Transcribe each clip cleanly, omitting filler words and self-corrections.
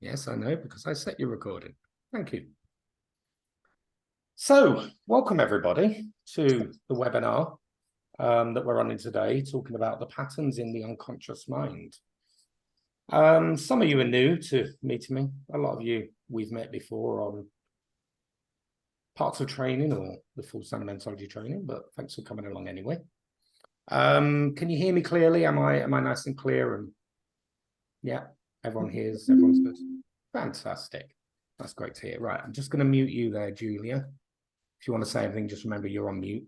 Yes, I know, because I set your recording. Thank you. So, welcome everybody to the webinar that we're running today, talking about the patterns in the unconscious mind. Some of you are new to meeting me. A lot of you we've met before on parts of training or the full Sentimentology training, but thanks for coming along anyway. Can you hear me clearly? Am I nice and clear? And yeah, everyone hears, everyone's good. Fantastic. That's great to hear. Right, I'm just going to mute you there, Julia. If you want to say anything, just remember you're on mute.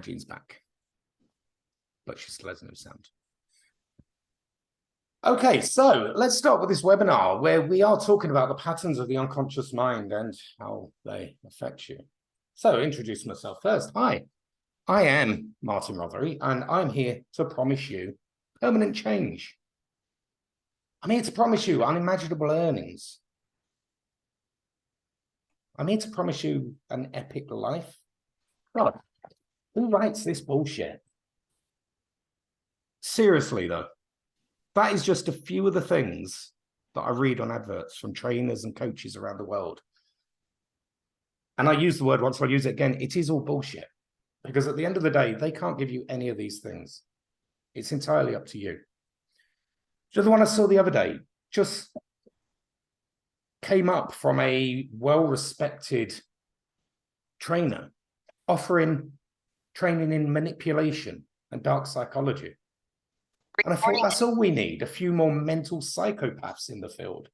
Jean's back, but she still has no sound. Okay, so let's start with this webinar where we are talking about the patterns of the unconscious mind and how they affect you. So introduce myself first. Hi, I am Martin Rothery, and I'm here to promise you permanent change. I'm here to promise you unimaginable earnings. I'm here to promise you an epic life. God, who writes this bullshit? Seriously, though, that is just a few of the things that I read on adverts from trainers and coaches around the world. And I use the word once, I'll use it again. It is all bullshit. Because at the end of the day, they can't give you any of these things. It's entirely up to you. So the one I saw the other day just came up from a well-respected trainer offering training in manipulation and dark psychology. And I thought that's all we need, a few more mental psychopaths in the field.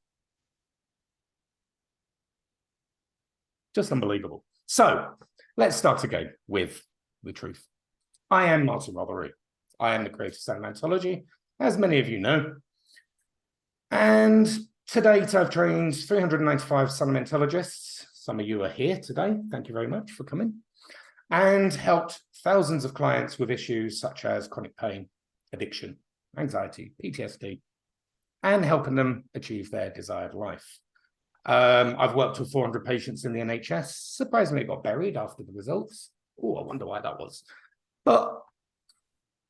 Just unbelievable. So let's start again with the truth. I am Martin Rothery. I am the creator of Sentimentology, as many of you know. And to date, I've trained 395 sentimentologists. Some of you are here today. Thank you very much for coming. And helped thousands of clients with issues such as chronic pain, addiction, anxiety, PTSD, and helping them achieve their desired life. I've worked with 400 patients in the NHS. Surprisingly, it got buried after the results. Oh, I wonder why that was. But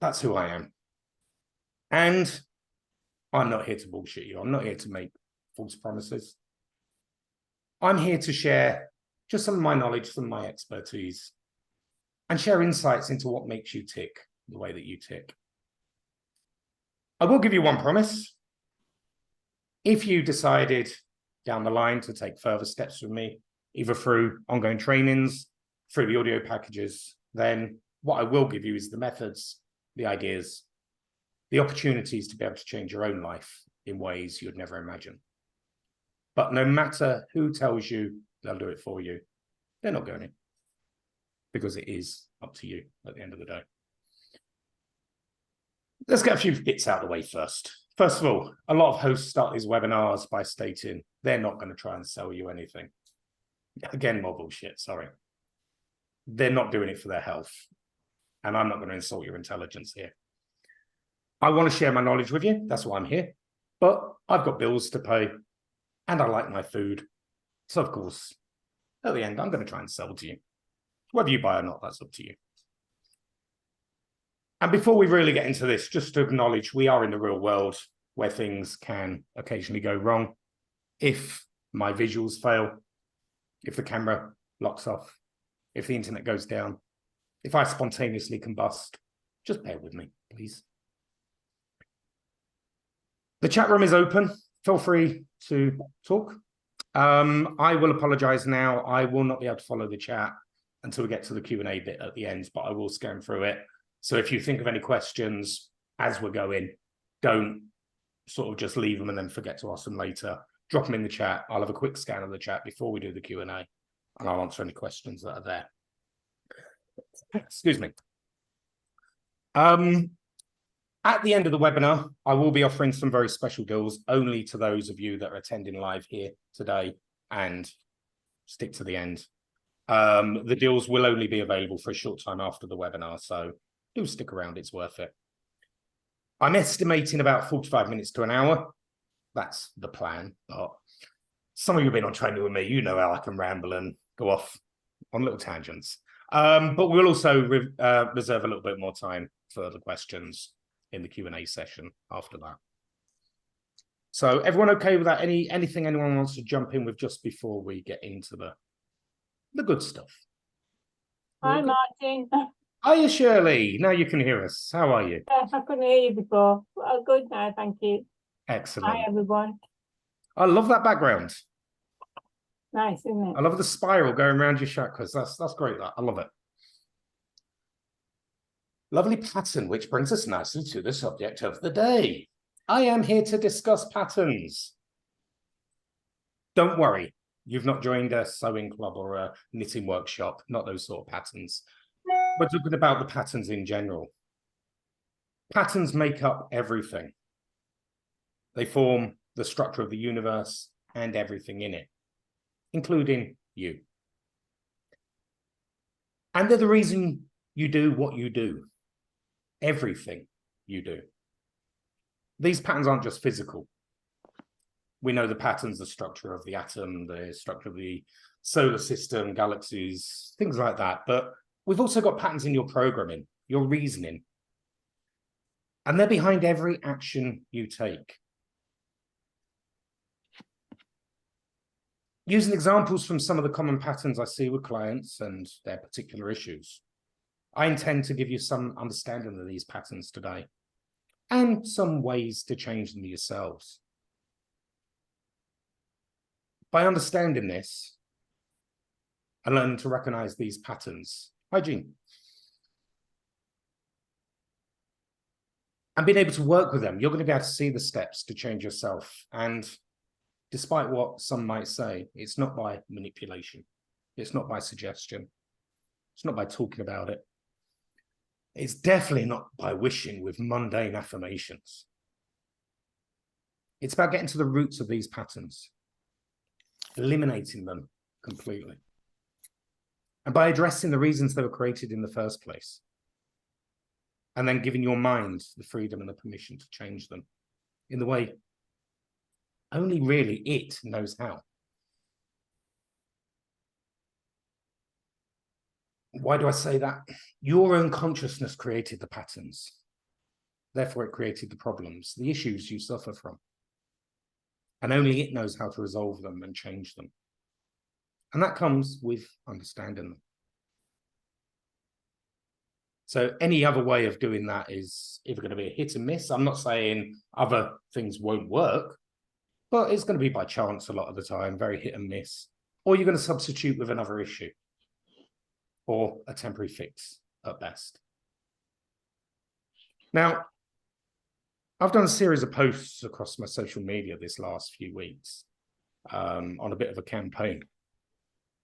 that's who I am. And I'm not here to bullshit you. I'm not here to make false promises. I'm here to share just some of my knowledge, some of my expertise, and share insights into what makes you tick the way that you tick. I will give you one promise. If you decided down the line to take further steps with me, either through ongoing trainings, through the audio packages, then what I will give you is the methods, the ideas, the opportunities to be able to change your own life in ways you'd never imagine. But no matter who tells you they'll do it for you, they're not going to, because it is up to you at the end of the day. Let's get a few bits out of the way first. First of all, a lot of hosts start these webinars by stating they're not going to try and sell you anything. Again, more bullshit, sorry. They're not doing it for their health. And I'm not going to insult your intelligence here. I want to share my knowledge with you. That's why I'm here. But I've got bills to pay and I like my food. So, of course, at the end, I'm going to try and sell to you. Whether you buy or not, that's up to you. And before we really get into this, just to acknowledge we are in the real world where things can occasionally go wrong. If my visuals fail, if the camera locks off, if the internet goes down, if I spontaneously combust, just bear with me, please. The chat room is open. Feel free to talk. I will apologize now. I will not be able to follow the chat until we get to the Q&A bit at the end, but I will scan through it. So if you think of any questions as we're going, don't sort of just leave them and then forget to ask them later. Drop them in the chat. I'll have a quick scan of the chat before we do the Q&A, and I'll answer any questions that are there. Excuse me. At the end of the webinar, I will be offering some very special deals only to those of you that are attending live here today and stick to the end. The deals will only be available for a short time after the webinar, so do stick around, it's worth it. I'm estimating about 45 minutes to an hour. That's the plan. But some of you have been on training with me. You know how I can ramble and go off on little tangents. But we'll also reserve a little bit more time for the questions in the Q&A session after that. So everyone okay with that? Anything anyone wants to jump in with just before we get into the good stuff? Hi, Martin. Hiya, Shirley. Now you can hear us. How are you? Yes, I couldn't hear you before. Oh, good now, thank you. Excellent. Hi, everyone. I love that background. Nice, isn't it? I love the spiral going around your chakras. That's great. That I love it. Lovely pattern, which brings us nicely to the subject of the day. I am here to discuss patterns. Don't worry, you've not joined a sewing club or a knitting workshop, not those sort of patterns. We're talking about the patterns in general. Patterns make up everything. They form the structure of the universe and everything in it, including you. And they're the reason you do what you do. Everything you do. These patterns aren't just physical. We know the patterns, the structure of the atom, the structure of the solar system, galaxies, things like that. But we've also got patterns in your programming, your reasoning. And they're behind every action you take. Using examples from some of the common patterns I see with clients and their particular issues, I intend to give you some understanding of these patterns today and some ways to change them yourselves. By understanding this and learning to recognize these patterns, hygiene, and being able to work with them, you're going to be able to see the steps to change yourself. And despite what some might say, it's not by manipulation. It's not by suggestion. It's not by talking about it. It's definitely not by wishing with mundane affirmations. It's about getting to the roots of these patterns, eliminating them completely. And by addressing the reasons they were created in the first place. And then giving your mind the freedom and the permission to change them in the way only really it knows how. Why do I say that? Your own consciousness created the patterns. Therefore, it created the problems, the issues you suffer from. And only it knows how to resolve them and change them. And that comes with understanding them. So any other way of doing that is either going to be a hit and miss. I'm not saying other things won't work, but it's going to be by chance a lot of the time, very hit and miss. Or you're going to substitute with another issue or a temporary fix at best. Now, I've done a series of posts across my social media this last few weeks on a bit of a campaign.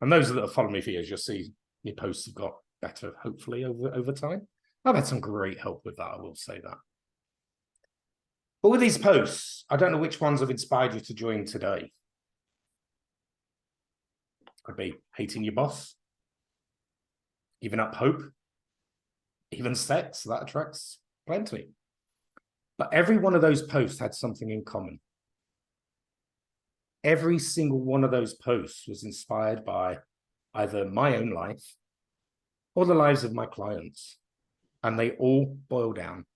And those that have followed me for years, you'll see my posts have got better, hopefully, over time. I've had some great help with that, I will say that. But with these posts, I don't know which ones have inspired you to join today. Could be hating your boss, giving up hope, even sex, that attracts plenty. But every one of those posts had something in common. Every single one of those posts was inspired by either my own life or the lives of my clients. And they all boil down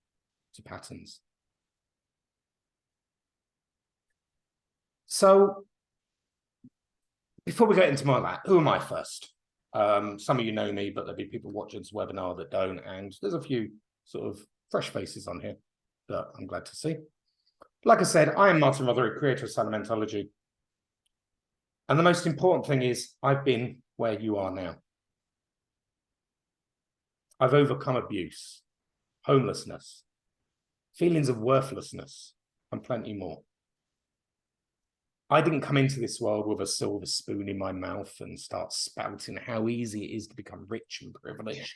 to patterns. So before we get into more of that, who am I first? Some of you know me, but there'll be people watching this webinar that don't. And there's a few sort of fresh faces on here that I'm glad to see. Like I said, I am Martin Rothery, creator of Sentimentology. And the most important thing is I've been where you are now. I've overcome abuse, homelessness, feelings of worthlessness, and plenty more. I didn't come into this world with a silver spoon in my mouth and start spouting how easy it is to become rich and privileged.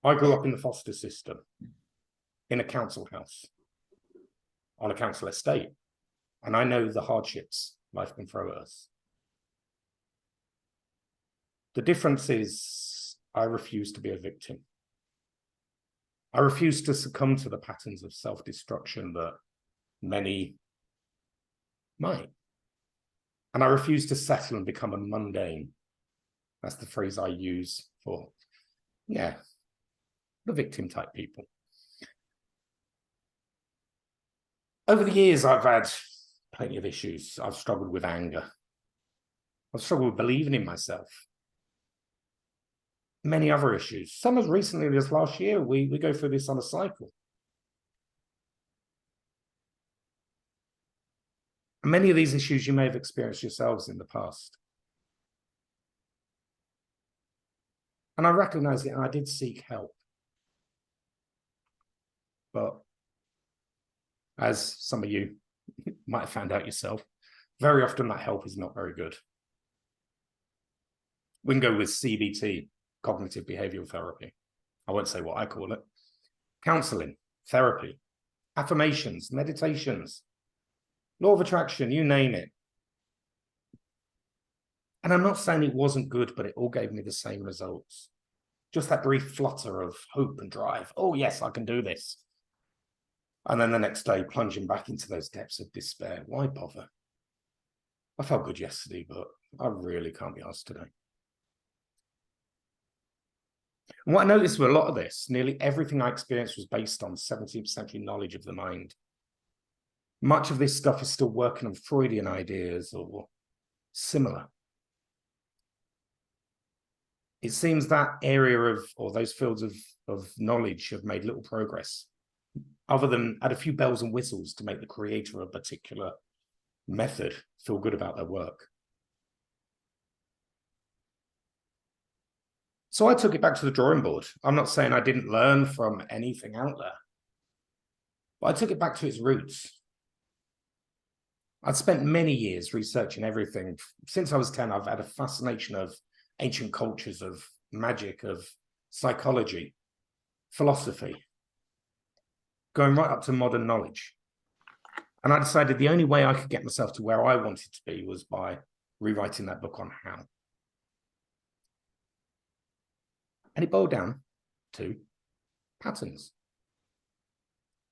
I grew up in the foster system, in a council house, on a council estate, and I know the hardships life can throw at us. The difference is I refuse to be a victim. I refuse to succumb to the patterns of self-destruction that many might. And I refuse to settle and become a mundane. That's the phrase I use for, the victim type people. Over the years, I've had plenty of issues. I've struggled with anger. I've struggled with believing in myself. Many other issues. Some as recently as this last year, we go through this on a cycle. And many of these issues you may have experienced yourselves in the past. And I recognize it, and I did seek help. But as some of you might have found out yourself, very often that help is not very good. We can go with CBT, cognitive behavioral therapy. I won't say what I call it. Counseling, therapy, affirmations, meditations, law of attraction, you name it. And I'm not saying it wasn't good, but it all gave me the same results. Just that brief flutter of hope and drive. Oh, yes, I can do this. And then the next day, plunging back into those depths of despair. Why bother? I felt good yesterday, but I really can't be asked today. And what I noticed with a lot of this, nearly everything I experienced was based on 17th century knowledge of the mind. Much of this stuff is still working on Freudian ideas or similar. It seems that area of, or those fields of knowledge have made little progress, other than add a few bells and whistles to make the creator of a particular method feel good about their work. So I took it back to the drawing board. I'm not saying I didn't learn from anything out there, but I took it back to its roots. I'd spent many years researching everything. Since I was 10, I've had a fascination of ancient cultures, of magic, of psychology, philosophy, going right up to modern knowledge. And I decided the only way I could get myself to where I wanted to be was by rewriting that book on how. And it boiled down to patterns,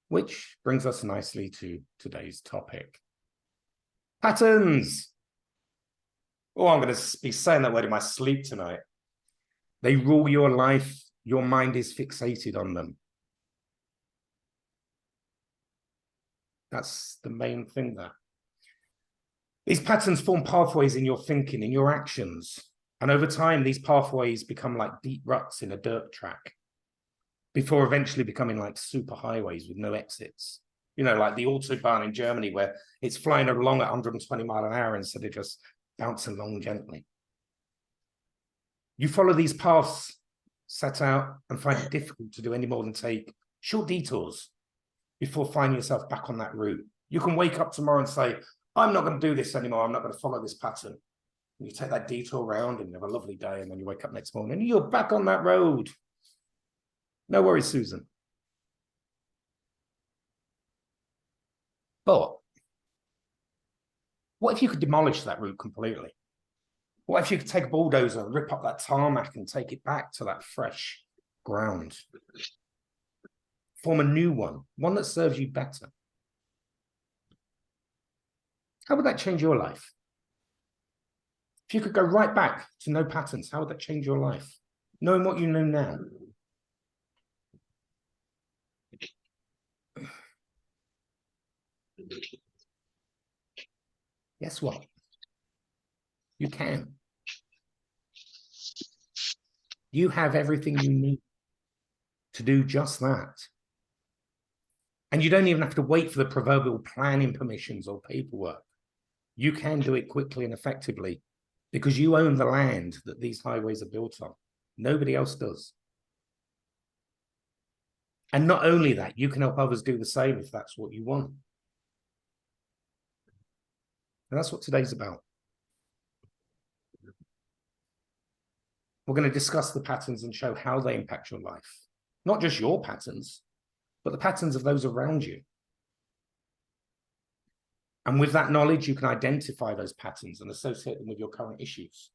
which brings us nicely to today's topic. Patterns. Oh, I'm going to be saying that word in my sleep tonight. They rule your life. Your mind is fixated on them. That's the main thing there. These patterns form pathways in your thinking, in your actions. And over time, these pathways become like deep ruts in a dirt track before eventually becoming like super highways with no exits. You know, like the Autobahn in Germany, where it's flying along at 120 miles an hour instead of just bouncing along gently. You follow these paths set out and find it difficult to do any more than take short detours before finding yourself back on that route. You can wake up tomorrow and say, I'm not going to do this anymore. I'm not going to follow this pattern. And you take that detour around and you have a lovely day, and then you wake up next morning and you're back on that road. No worries, Susan. But what if you could demolish that route completely? What if you could take a bulldozer and rip up that tarmac and take it back to that fresh ground? Form a new one that serves you better. How would that change your life? If you could go right back to no patterns, how would that change your life? Knowing what you know now. Guess what? You can. You have everything you need to do just that. And you don't even have to wait for the proverbial planning permissions or paperwork. You can do it quickly and effectively because you own the land that these highways are built on. Nobody else does. And not only that, you can help others do the same if that's what you want. And that's what today's about. We're going to discuss the patterns and show how they impact your life. Not just your patterns, but the patterns of those around you. And with that knowledge, you can identify those patterns and associate them with your current issues,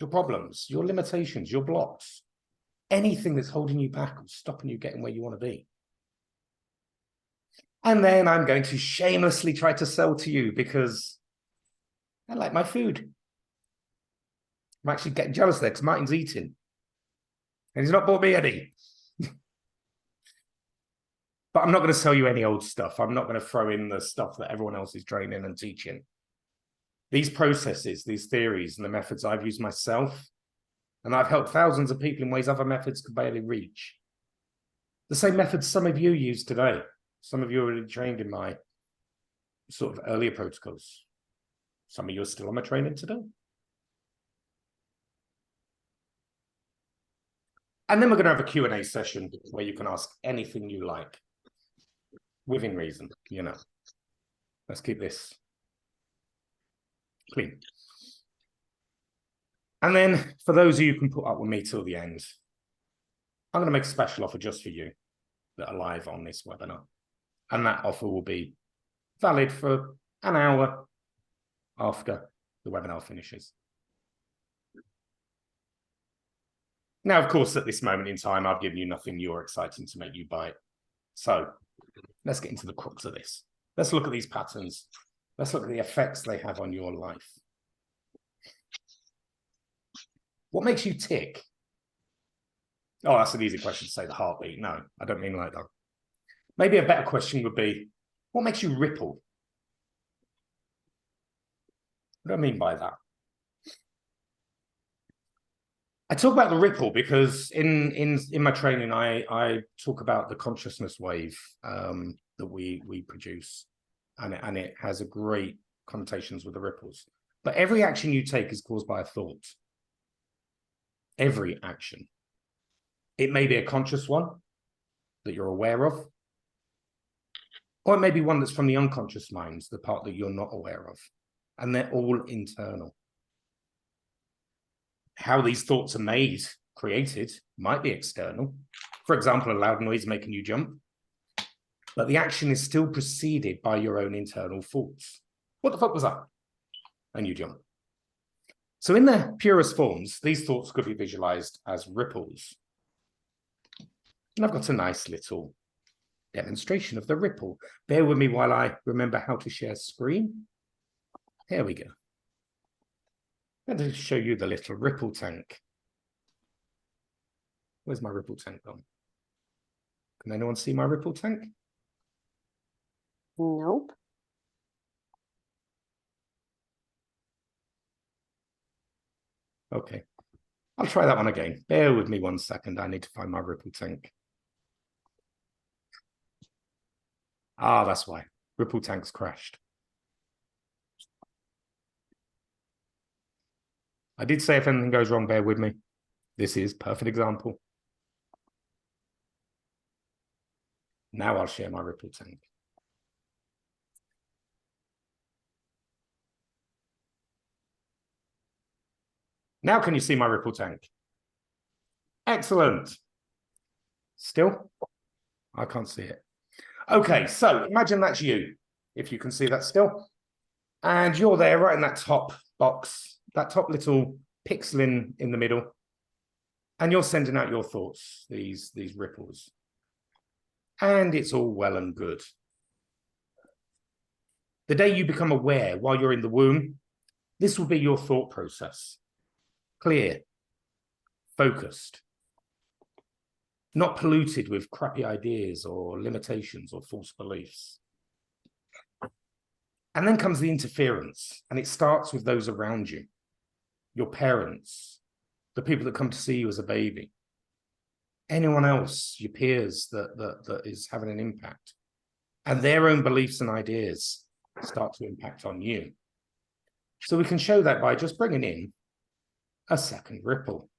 your problems, your limitations, your blocks, anything that's holding you back or stopping you getting where you want to be. And then I'm going to shamelessly try to sell to you because I like my food. I'm actually getting jealous there because Martin's eating and he's not bought me any. But I'm not going to sell you any old stuff. I'm not going to throw in the stuff that everyone else is training and teaching. These processes, these theories, and the methods I've used myself, and I've helped thousands of people in ways other methods could barely reach. The same methods some of you use today. Some of you are already trained in my sort of earlier protocols. Some of you are still on my training today. And then we're going to have a Q&A session where you can ask anything you like. Within reason, you know. Let's keep this clean. And then for those of you who can put up with me till the end, I'm going to make a special offer just for you that are live on this webinar. And that offer will be valid for an hour after the webinar finishes. Now, of course, at this moment in time, I've given you nothing new or exciting to make you buy it. So let's get into the crux of this. Let's look at these patterns. Let's look at the effects they have on your life. What makes you tick? Oh, that's an easy question to say, the heartbeat. No, I don't mean like that. Maybe a better question would be, what makes you ripple? What do I mean by that? I talk about the ripple because in my training, I talk about the consciousness wave that we produce, and it has a great connotations with the ripples. But every action you take is caused by a thought. Every action. It may be a conscious one that you're aware of, or it may be one that's from the unconscious mind, the part that you're not aware of, and they're all internal. How these thoughts are made, created, might be external. For example, a loud noise making you jump. But the action is still preceded by your own internal thoughts. What the fuck was that? And you jump. So in their purest forms, these thoughts could be visualized as ripples. And I've got a nice little demonstration of the ripple. Bear with me while I remember how to share screen. Here we go. I'm going to show you the little ripple tank. Where's my ripple tank gone? Can anyone see my ripple tank? Nope. Okay. I'll try that one again. Bear with me 1 second. I need to find my ripple tank. Ah, that's why. Ripple tank's crashed. I did say if anything goes wrong, bear with me. This is a perfect example. Now I'll share my ripple tank. Now can you see my ripple tank? Excellent. Still? I can't see it. Okay, so imagine that's you, if you can see that still. And you're there right in that top box, that top little pixel in the middle. And you're sending out your thoughts, these ripples. And it's all well and good. The day you become aware while you're in the womb, this will be your thought process. Clear, focused, not polluted with crappy ideas or limitations or false beliefs. And then comes the interference, and it starts with those around you, your parents, the people that come to see you as a baby, anyone else, your peers that is having an impact, and their own beliefs and ideas start to impact on you. So we can show that by just bringing in a second ripple.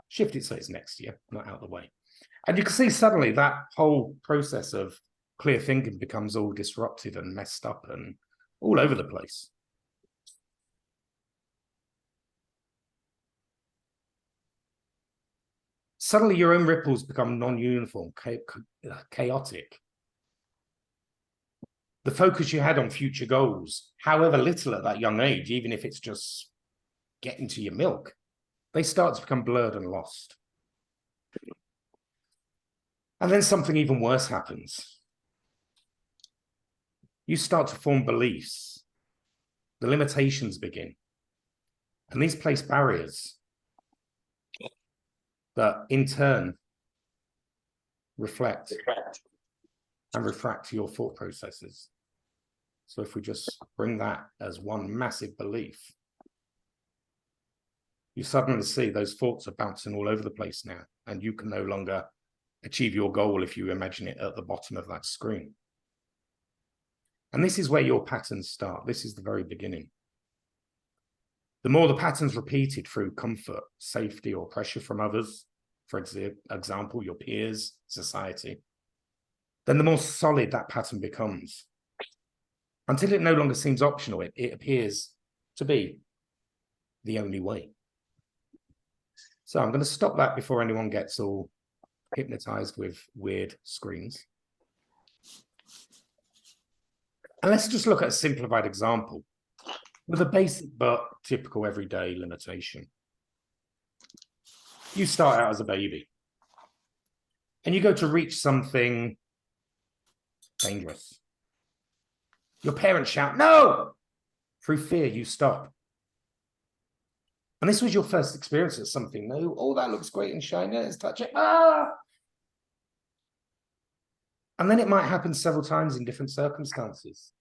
Shift it so it's next to you, not out of the way. And you can see suddenly that whole process of clear thinking becomes all disrupted and messed up and all over the place. Suddenly your own ripples become non-uniform, chaotic. The focus you had on future goals, however little at that young age, even if it's just getting to your milk, they start to become blurred and lost. And then something even worse happens. You start to form beliefs. The limitations begin. And these place barriers that in turn reflect, and refract your thought processes. So if we just bring that as one massive belief, you suddenly see those thoughts are bouncing all over the place now, and you can no longer achieve your goal if you imagine it at the bottom of that screen. And this is where your patterns start. This is the very beginning. The more the patterns repeated through comfort, safety, or pressure from others, for example, your peers, society, then the more solid that pattern becomes. Until it no longer seems optional, it appears to be the only way. So I'm going to stop that before anyone gets all hypnotized with weird screens. And let's just look at a simplified example with a basic but typical everyday limitation. You start out as a baby and you go to reach something dangerous. Your parents shout, "No!" Through fear, you stop. And this was your first experience at something new. Oh, that looks great and shiny. Let's touch it. Ah! And then it might happen several times in different circumstances.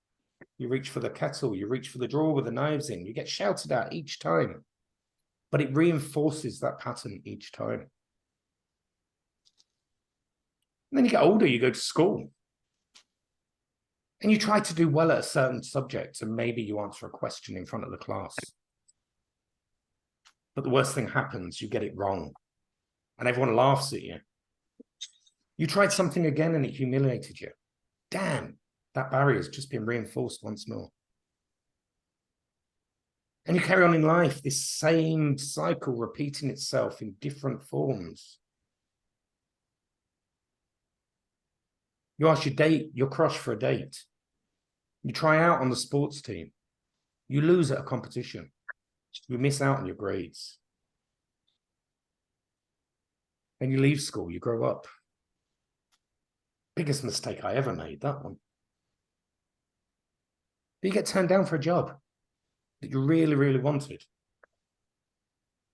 You reach for the kettle, you reach for the drawer with the knives in, you get shouted at each time, but it reinforces that pattern each time. And then you get older, you go to school, and you try to do well at a certain subject, and maybe you answer a question in front of the class. But the worst thing happens, you get it wrong, and everyone laughs at you. You tried something again and it humiliated you. Damn, that barrier has just been reinforced once more. And you carry on in life, this same cycle repeating itself in different forms. You ask your crush for a date. You try out on the sports team. You lose at a competition. You miss out on your grades. Then you leave school, you grow up. Biggest mistake I ever made, that one. But you get turned down for a job that you really, really wanted.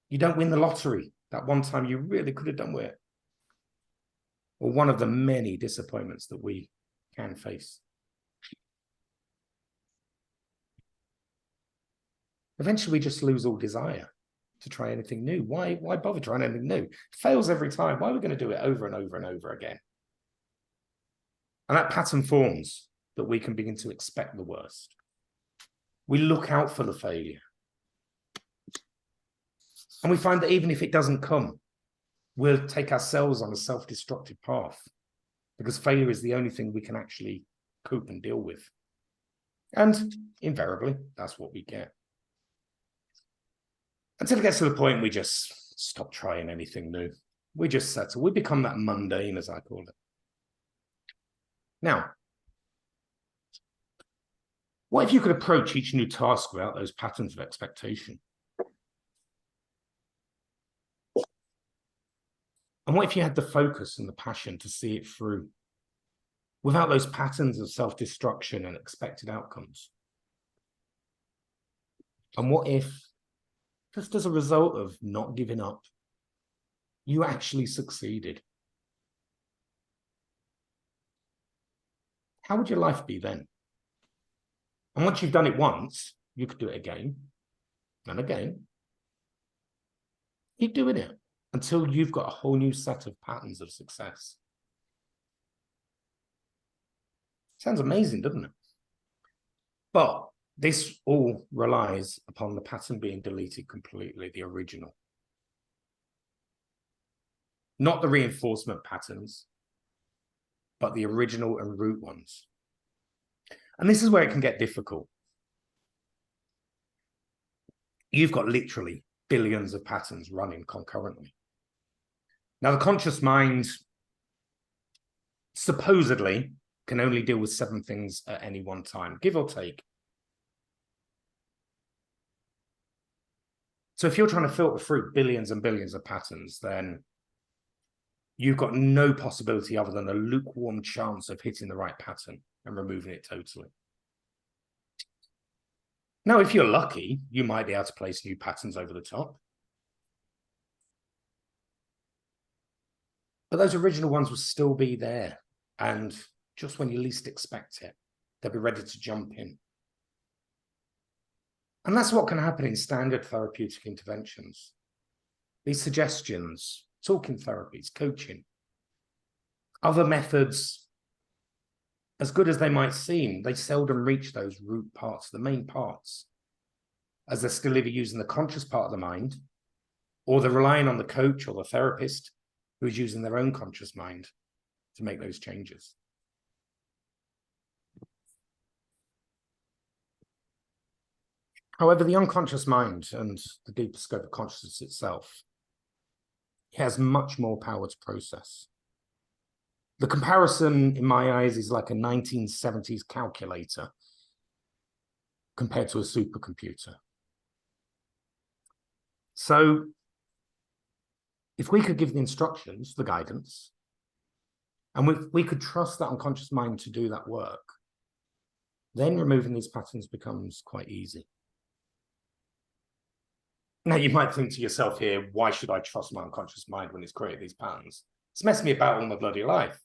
You don't win the lottery that one time you really could have done with it. Or one of the many disappointments that we can face. Eventually, we just lose all desire to try anything new. Why bother trying anything new? It fails every time. Why are we going to do it over and over and over again? And that pattern forms that we can begin to expect the worst. We look out for the failure. And we find that even if it doesn't come, we'll take ourselves on a self-destructive path because failure is the only thing we can actually cope and deal with. And invariably, that's what we get. Until it gets to the point we just stop trying anything new. We just settle. We become that mundane, as I call it. Now, what if you could approach each new task without those patterns of expectation? And what if you had the focus and the passion to see it through without those patterns of self-destruction and expected outcomes? And what if, just as a result of not giving up, you actually succeeded? How would your life be then? And once you've done it once, you could do it again and again. Keep doing it until you've got a whole new set of patterns of success. Sounds amazing, doesn't it? But this all relies upon the pattern being deleted completely, the original. Not the reinforcement patterns, but the original and root ones. And this is where it can get difficult. You've got literally billions of patterns running concurrently. Now, the conscious mind supposedly can only deal with 7 things at any one time, give or take. So if you're trying to filter through billions and billions of patterns, then you've got no possibility other than a lukewarm chance of hitting the right pattern and removing it totally. Now, if you're lucky, you might be able to place new patterns over the top. But those original ones will still be there. And just when you least expect it, they'll be ready to jump in. And that's what can happen in standard therapeutic interventions. These suggestions, talking therapies, coaching, other methods, as good as they might seem, they seldom reach those root parts, the main parts, as they're still either using the conscious part of the mind, or they're relying on the coach or the therapist who is using their own conscious mind to make those changes. However, the unconscious mind and the deeper scope of consciousness itself has much more power to process. The comparison, in my eyes, is like a 1970s calculator compared to a supercomputer. So if we could give the instructions, the guidance, and we could trust that unconscious mind to do that work, then removing these patterns becomes quite easy. Now, you might think to yourself here, why should I trust my unconscious mind when it's created these patterns? It's messed me about all my bloody life.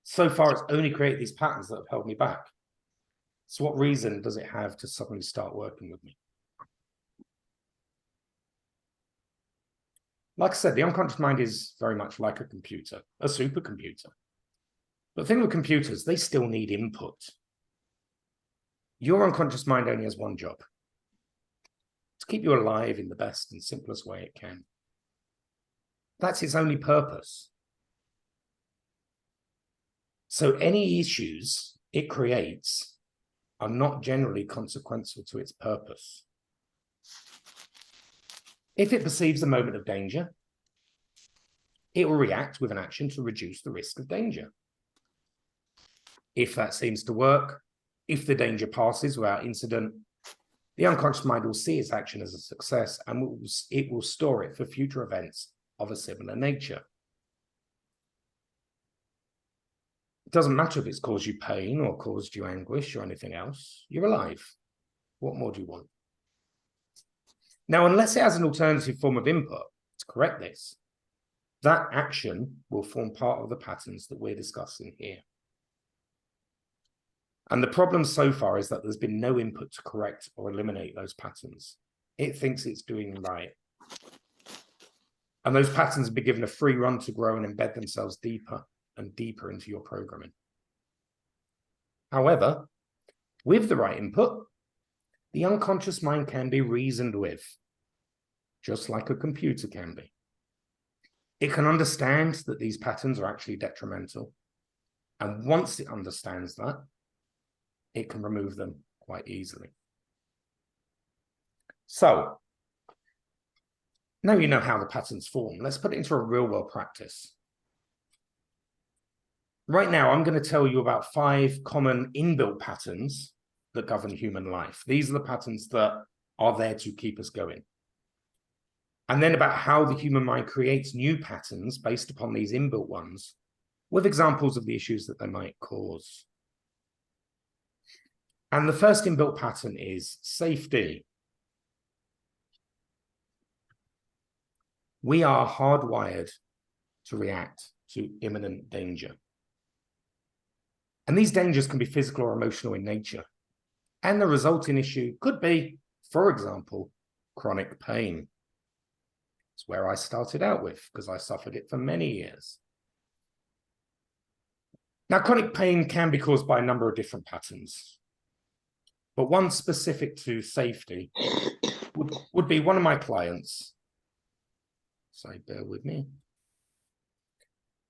So far, it's only created these patterns that have held me back. So what reason does it have to suddenly start working with me? Like I said, the unconscious mind is very much like a computer, a supercomputer. But the thing with computers, they still need input. Your unconscious mind only has one job: to keep you alive in the best and simplest way it can. That's its only purpose. So any issues it creates are not generally consequential to its purpose. If it perceives a moment of danger, it will react with an action to reduce the risk of danger. If that seems to work, if the danger passes without incident, the unconscious mind will see its action as a success, and it will store it for future events of a similar nature. It doesn't matter if it's caused you pain or caused you anguish or anything else. You're alive. What more do you want? Now, unless it has an alternative form of input to correct this, that action will form part of the patterns that we're discussing here. And the problem so far is that there's been no input to correct or eliminate those patterns. It thinks it's doing right. And those patterns have been given a free run to grow and embed themselves deeper and deeper into your programming. However, with the right input, the unconscious mind can be reasoned with, just like a computer can be. It can understand that these patterns are actually detrimental. And once it understands that, it can remove them quite easily. So, now you know how the patterns form. Let's put it into a real-world practice. Right now, I'm going to tell you about 5 common inbuilt patterns that govern human life. These are the patterns that are there to keep us going. And then about how the human mind creates new patterns based upon these inbuilt ones, with examples of the issues that they might cause. And the first inbuilt pattern is safety. We are hardwired to react to imminent danger. And these dangers can be physical or emotional in nature. And the resulting issue could be, for example, chronic pain. It's where I started out with, because I suffered it for many years. Now, chronic pain can be caused by a number of different patterns. But one specific to safety would be one of my clients. So bear with me.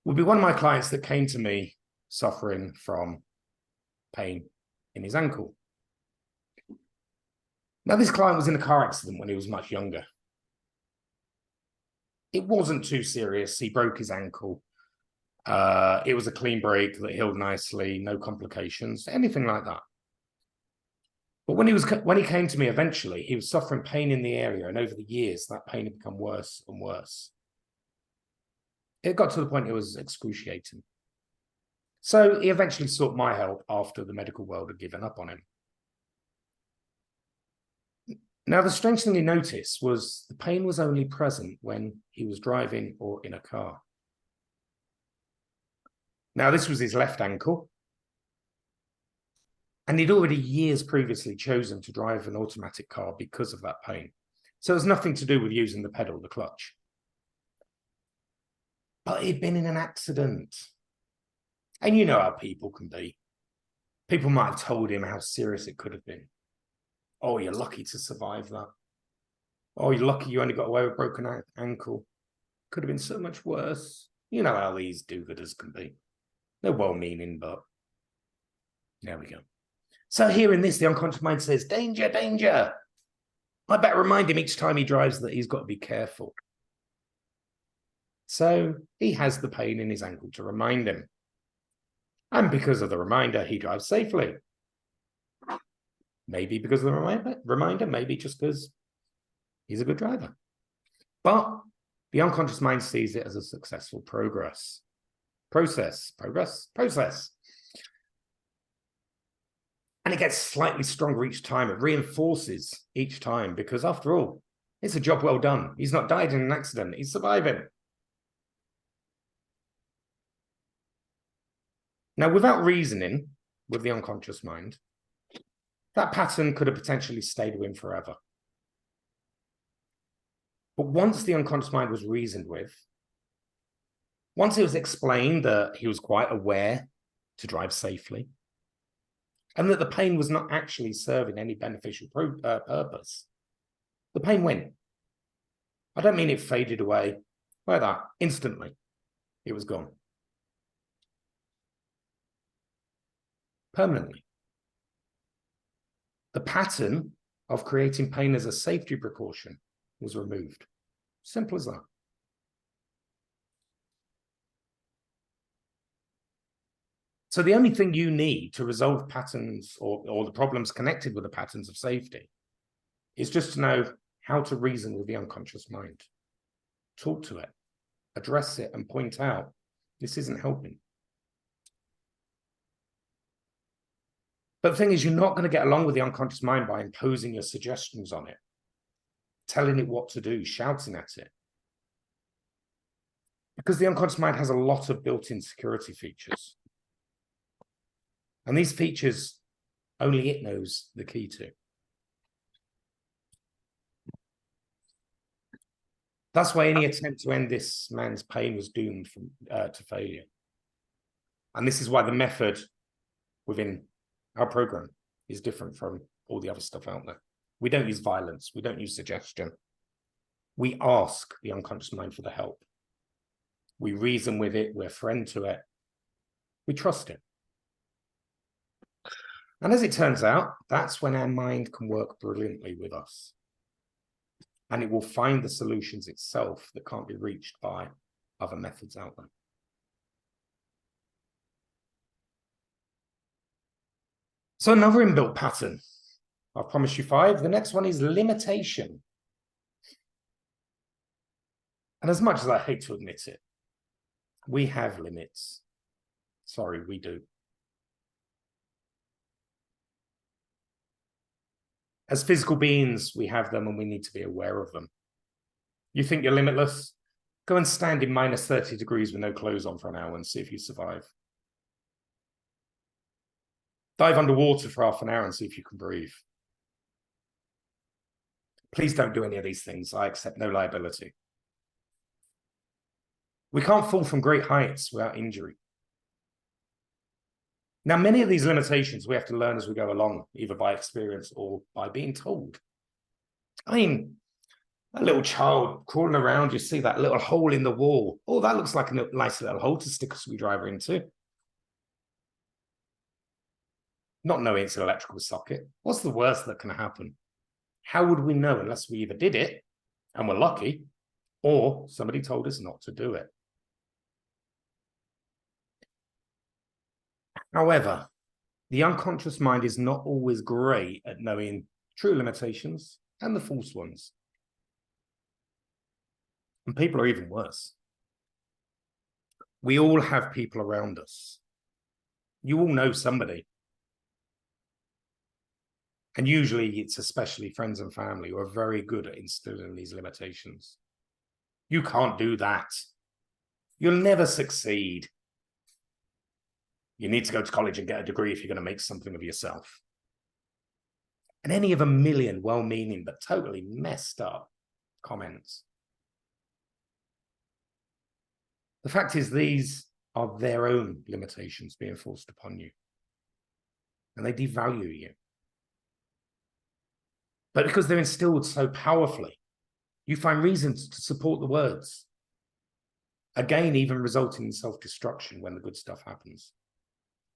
Would be one of my clients that came to me suffering from pain in his ankle. Now, this client was in a car accident when he was much younger. It wasn't too serious. He broke his ankle. It was a clean break that healed nicely, no complications, anything like that. But when he came to me eventually, he was suffering pain in the area, and over the years, that pain had become worse and worse. It got to the point it was excruciating. So he eventually sought my help after the medical world had given up on him. Now, the strange thing he noticed was the pain was only present when he was driving or in a car. Now, this was his left ankle. And he'd already years previously chosen to drive an automatic car because of that pain. So it was nothing to do with using the pedal, the clutch. But he'd been in an accident. And you know how people can be. People might have told him how serious it could have been. Oh, you're lucky to survive that. Oh, you're lucky you only got away with a broken ankle. Could have been so much worse. You know how these do-gooders can be. They're well-meaning, but there we go. So hearing this, the unconscious mind says, danger, danger. I better remind him each time he drives that he's got to be careful. So he has the pain in his ankle to remind him. And because of the reminder, he drives safely. Maybe because of the reminder, maybe just because he's a good driver. But the unconscious mind sees it as a successful process. And it gets slightly stronger each time. It reinforces each time because, after all, it's a job well done. He's not died in an accident. He's surviving. Now, without reasoning with the unconscious mind, that pattern could have potentially stayed with him forever. But once the unconscious mind was reasoned with, once it was explained that he was quite aware to drive safely, and that the pain was not actually serving any beneficial purpose, the pain went. I don't mean it faded away like that. Instantly, it was gone. Permanently. The pattern of creating pain as a safety precaution was removed. Simple as that. So the only thing you need to resolve patterns or the problems connected with the patterns of safety is just to know how to reason with the unconscious mind. Talk to it, address it, and point out this isn't helping. But the thing is, you're not going to get along with the unconscious mind by imposing your suggestions on it, telling it what to do, shouting at it. Because the unconscious mind has a lot of built-in security features. And these features, only it knows the key to. That's why any attempt to end this man's pain was doomed to failure. And this is why the method within our program is different from all the other stuff out there. We don't use violence. We don't use suggestion. We ask the unconscious mind for the help. We reason with it. We're a friend to it. We trust it. And as it turns out, that's when our mind can work brilliantly with us. And it will find the solutions itself that can't be reached by other methods out there. So another inbuilt pattern. I've promised you 5. The next one is limitation. And as much as I hate to admit it, we have limits. Sorry, we do. As physical beings, we have them and we need to be aware of them. You think you're limitless? Go and stand in minus 30 degrees with no clothes on for an hour and see if you survive. Dive underwater for half an hour and see if you can breathe. Please don't do any of these things. I accept no liability. We can't fall from great heights without injury. Now, many of these limitations we have to learn as we go along, either by experience or by being told. I mean, a little child crawling around, you see that little hole in the wall. Oh, that looks like a nice little hole to stick a screwdriver into. Not knowing it's an electrical socket. What's the worst that can happen? How would we know unless we either did it, and we're lucky, or somebody told us not to do it? However, the unconscious mind is not always great at knowing true limitations and the false ones. And people are even worse. We all have people around us. You all know somebody. And usually it's especially friends and family who are very good at instilling these limitations. You can't do that. You'll never succeed. You need to go to college and get a degree if you're going to make something of yourself. And any of a million well-meaning but totally messed up comments. The fact is, these are their own limitations being forced upon you. And they devalue you. But because they're instilled so powerfully, you find reasons to support the words. Again, even resulting in self-destruction when the good stuff happens.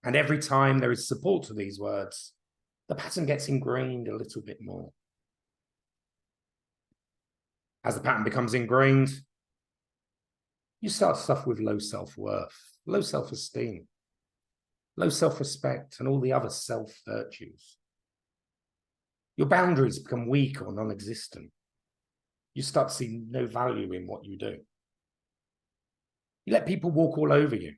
And every time there is support to these words, the pattern gets ingrained a little bit more. As the pattern becomes ingrained, you start to suffer with low self-worth, low self-esteem, low self-respect, and all the other self-virtues. Your boundaries become weak or non-existent. You start to see no value in what you do. You let people walk all over you.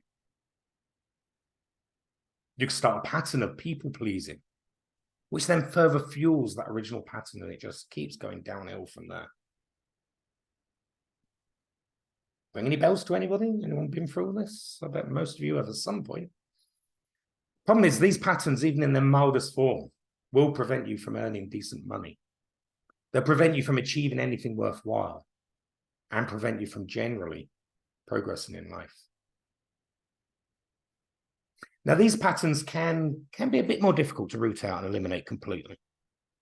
You can start a pattern of people-pleasing, which then further fuels that original pattern, and it just keeps going downhill from there. Ring any bells to anybody? Anyone been through all this? I bet most of you have at some point. Problem is, these patterns, even in their mildest form, will prevent you from earning decent money. They'll prevent you from achieving anything worthwhile and prevent you from generally progressing in life. Now, these patterns can be a bit more difficult to root out and eliminate completely,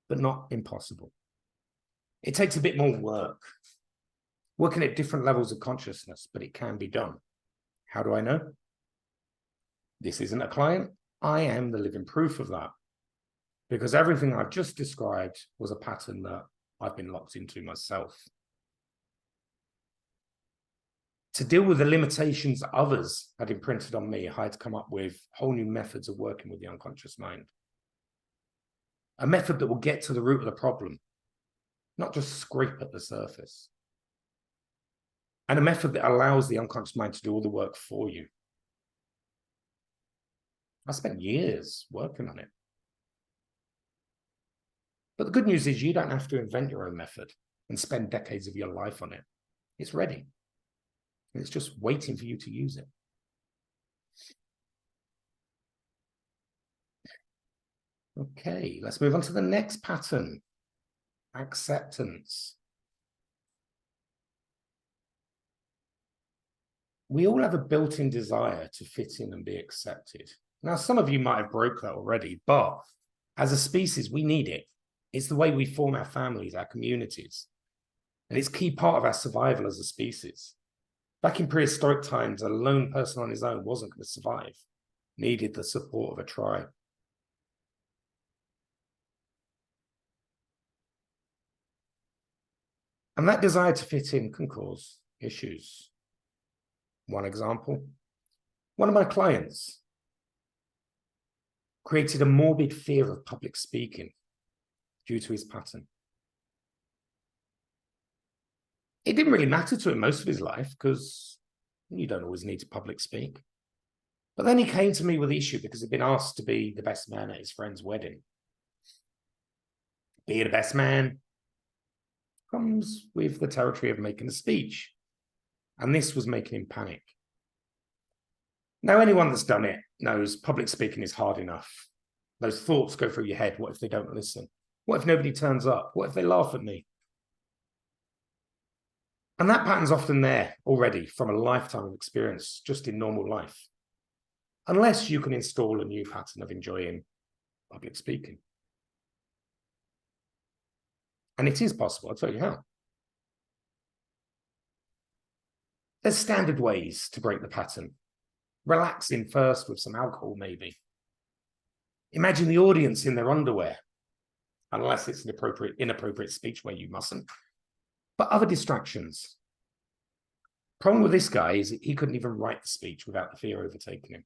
but not impossible. It takes a bit more work, working at different levels of consciousness, but it can be done. How do I know? This isn't a client. I am the living proof of that, because everything I've just described was a pattern that I've been locked into myself. To deal with the limitations others had imprinted on me, I had to come up with whole new methods of working with the unconscious mind. A method that will get to the root of the problem, not just scrape at the surface. And a method that allows the unconscious mind to do all the work for you. I spent years working on it. But the good news is you don't have to invent your own method and spend decades of your life on it. It's ready. It's just waiting for you to use it. Okay, let's move on to the next pattern. Acceptance. We all have a built-in desire to fit in and be accepted. Now, some of you might have broke that already, but as a species, we need it. It's the way we form our families, our communities. And it's a key part of our survival as a species. Back in prehistoric times, a lone person on his own wasn't going to survive. Needed the support of a tribe. And that desire to fit in can cause issues. One example, one of my clients created a morbid fear of public speaking due to his pattern. It didn't really matter to him most of his life because you don't always need to public speak. But then he came to me with the issue because he'd been asked to be the best man at his friend's wedding. Being the best man comes with the territory of making a speech. And this was making him panic. Now, anyone that's done it knows public speaking is hard enough. Those thoughts go through your head. What if they don't listen? What if nobody turns up? What if they laugh at me? And that pattern's often there already from a lifetime of experience just in normal life. Unless you can install a new pattern of enjoying public speaking. And it is possible, I'll tell you how. There's standard ways to break the pattern. Relaxing first with some alcohol, maybe. Imagine the audience in their underwear, unless it's an inappropriate speech where you mustn't. But other distractions. Problem with this guy is he couldn't even write the speech without the fear overtaking him.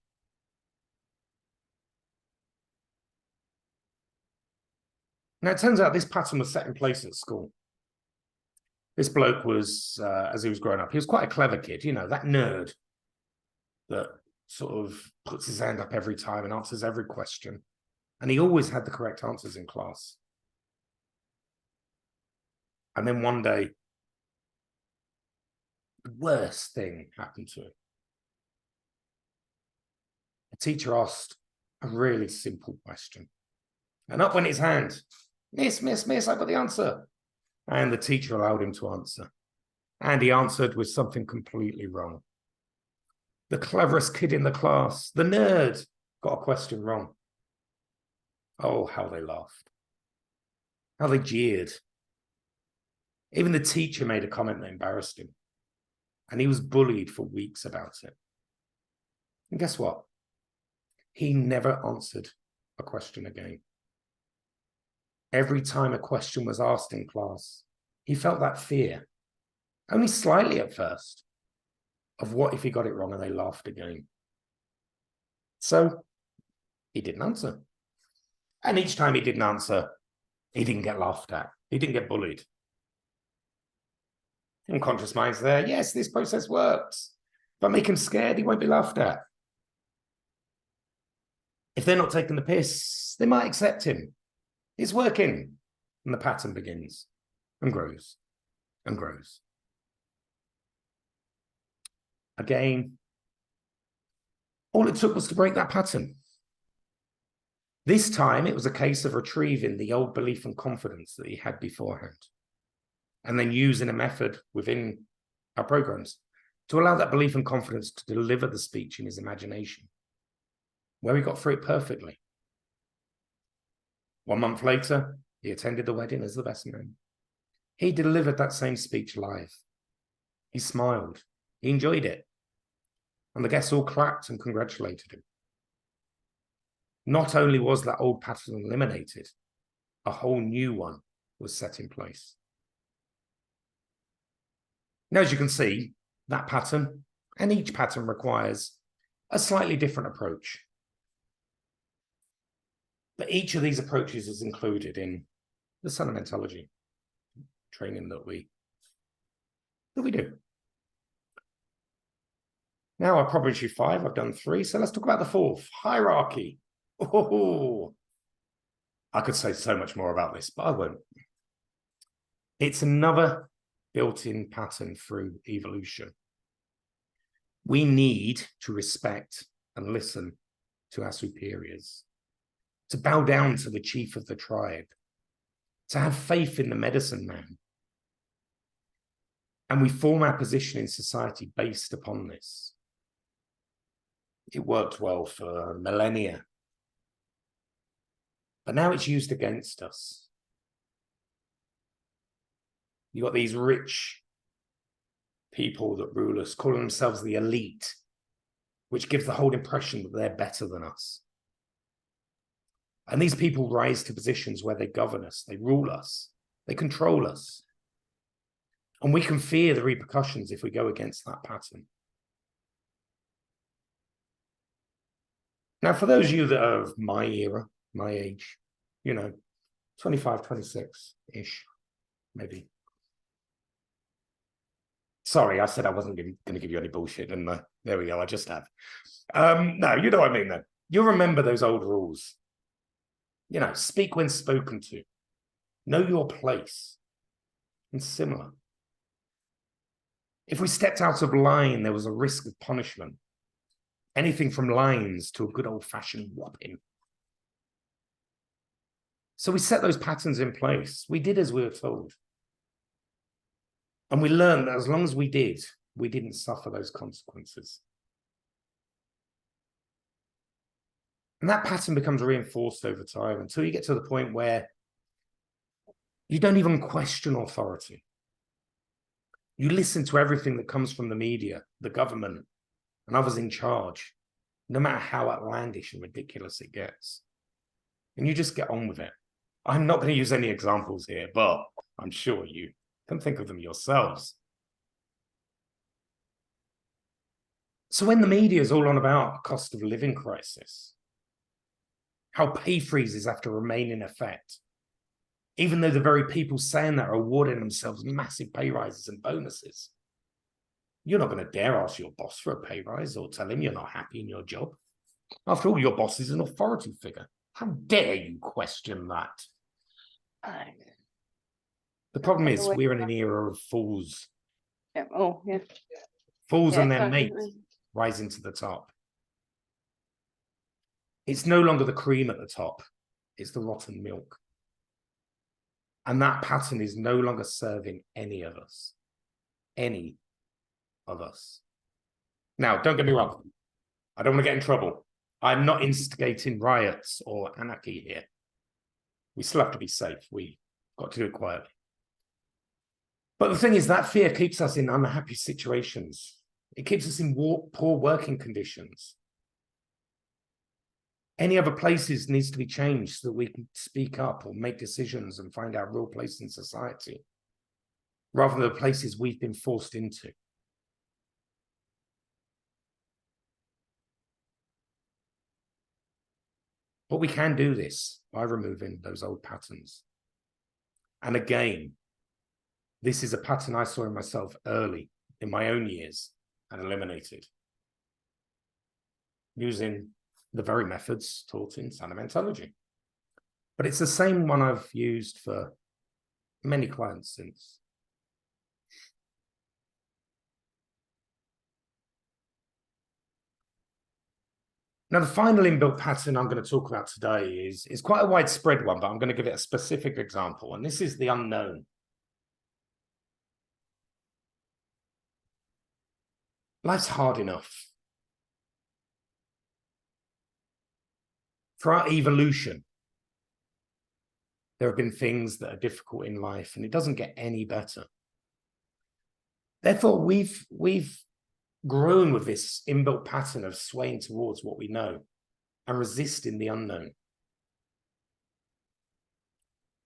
Now, it turns out this pattern was set in place at school. This bloke was, as he was growing up, he was quite a clever kid, you know, that nerd that sort of puts his hand up every time and answers every question. And he always had the correct answers in class. And then one day, the worst thing happened to him. The teacher asked a really simple question. And up went his hand. Miss, I got the answer. And the teacher allowed him to answer. And he answered with something completely wrong. The cleverest kid in the class, the nerd, got a question wrong. Oh, how they laughed. How they jeered. Even the teacher made a comment that embarrassed him. And he was bullied for weeks about it. And guess what? He never answered a question again. Every time a question was asked in class, he felt that fear, only slightly at first, of what if he got it wrong and they laughed again. So he didn't answer. And each time he didn't answer, he didn't get laughed at. He didn't get bullied. Unconscious mind's there. Yes, this process works. If I make him scared, he won't be laughed at. If they're not taking the piss, they might accept him. It's working. And the pattern begins and grows and grows. Again, all it took was to break that pattern. This time, it was a case of retrieving the old belief and confidence that he had beforehand, and then using a method within our programs to allow that belief and confidence to deliver the speech in his imagination, where he got through it perfectly. 1 month later, he attended the wedding as the best man. He delivered that same speech live. He smiled. He enjoyed it. And the guests all clapped and congratulated him. Not only was that old pattern eliminated, a whole new one was set in place. Now, as you can see, that pattern and each pattern requires a slightly different approach. But each of these approaches is included in the Sentimentology training that we do. Now I promised you 5, I've done 3, so let's talk about the 4th, hierarchy. Oh, I could say so much more about this, but I won't. It's another built-in pattern through evolution. We need to respect and listen to our superiors, to bow down to the chief of the tribe, to have faith in the medicine man. And we form our position in society based upon this. It worked well for millennia, but now it's used against us. You've got these rich people that rule us, calling themselves the elite, which gives the whole impression that they're better than us. And these people rise to positions where they govern us, they rule us, they control us. And we can fear the repercussions if we go against that pattern. Now, for those of you that are of my era, my age, 25, 26-ish, maybe. Sorry, I said I wasn't going to give you any bullshit, and there we go, I just have. No, you know what I mean, though. You'll remember those old rules. Speak when spoken to. Know your place. And similar. If we stepped out of line, there was a risk of punishment. Anything from lines to a good old-fashioned whopping. So we set those patterns in place. We did as we were told. And we learned that as long as we did, we didn't suffer those consequences. And that pattern becomes reinforced over time until you get to the point where you don't even question authority. You listen to everything that comes from the media, the government, and others in charge, no matter how outlandish and ridiculous it gets. And you just get on with it. I'm not going to use any examples here, but I'm sure you can think of them yourselves. So when the media is all on about cost of living crisis, how pay freezes have to remain in effect, even though the very people saying that are awarding themselves massive pay rises and bonuses, you're not going to dare ask your boss for a pay rise or tell him you're not happy in your job. After all, your boss is an authority figure. How dare you question that? The problem That's is the way we're in to an era of fools. Yeah. Oh, yeah. Fools Yeah, and their exactly. mates rising to the top. It's no longer the cream at the top. It's the rotten milk. And that pattern is no longer serving any of us. Any of us. Now, don't get me wrong. I don't want to get in trouble. I'm not instigating riots or anarchy here. We still have to be safe. We've got to do it quietly. But the thing is, that fear keeps us in unhappy situations. It keeps us in poor working conditions. Any other places needs to be changed so that we can speak up or make decisions and find our real place in society, rather than the places we've been forced into. But we can do this by removing those old patterns. And again, this is a pattern I saw in myself early in my own years and eliminated using the very methods taught in Sanamentology. But it's the same one I've used for many clients since. Now, the final inbuilt pattern I'm going to talk about today is quite a widespread one, but I'm going to give it a specific example, and this is the unknown. Life's hard enough. For our evolution, there have been things that are difficult in life, and it doesn't get any better. Therefore, we've grown with this inbuilt pattern of swaying towards what we know and resisting the unknown.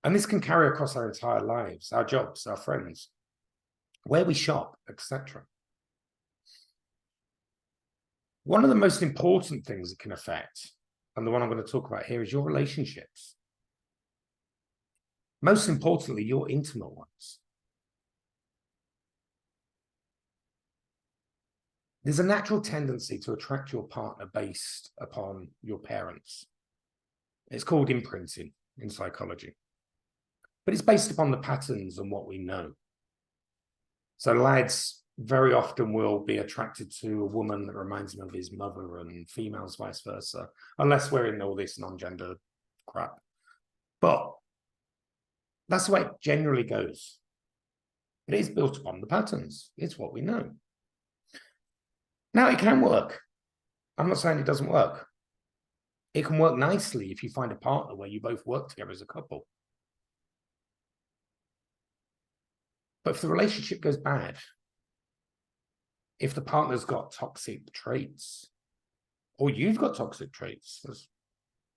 And this can carry across our entire lives, our jobs, our friends, where we shop, etc. One of the most important things it can affect, and the one I'm going to talk about here, is your relationships. Most importantly, your intimate ones. There's a natural tendency to attract your partner based upon your parents. It's called imprinting in psychology. But it's based upon the patterns and what we know. So lads very often will be attracted to a woman that reminds them of his mother, and females vice versa, unless we're in all this non-gender crap. But that's the way it generally goes. It is built upon the patterns. It's what we know. Now, it can work. I'm not saying it doesn't work. It can work nicely if you find a partner where you both work together as a couple. But if the relationship goes bad, if the partner's got toxic traits, or you've got toxic traits, let's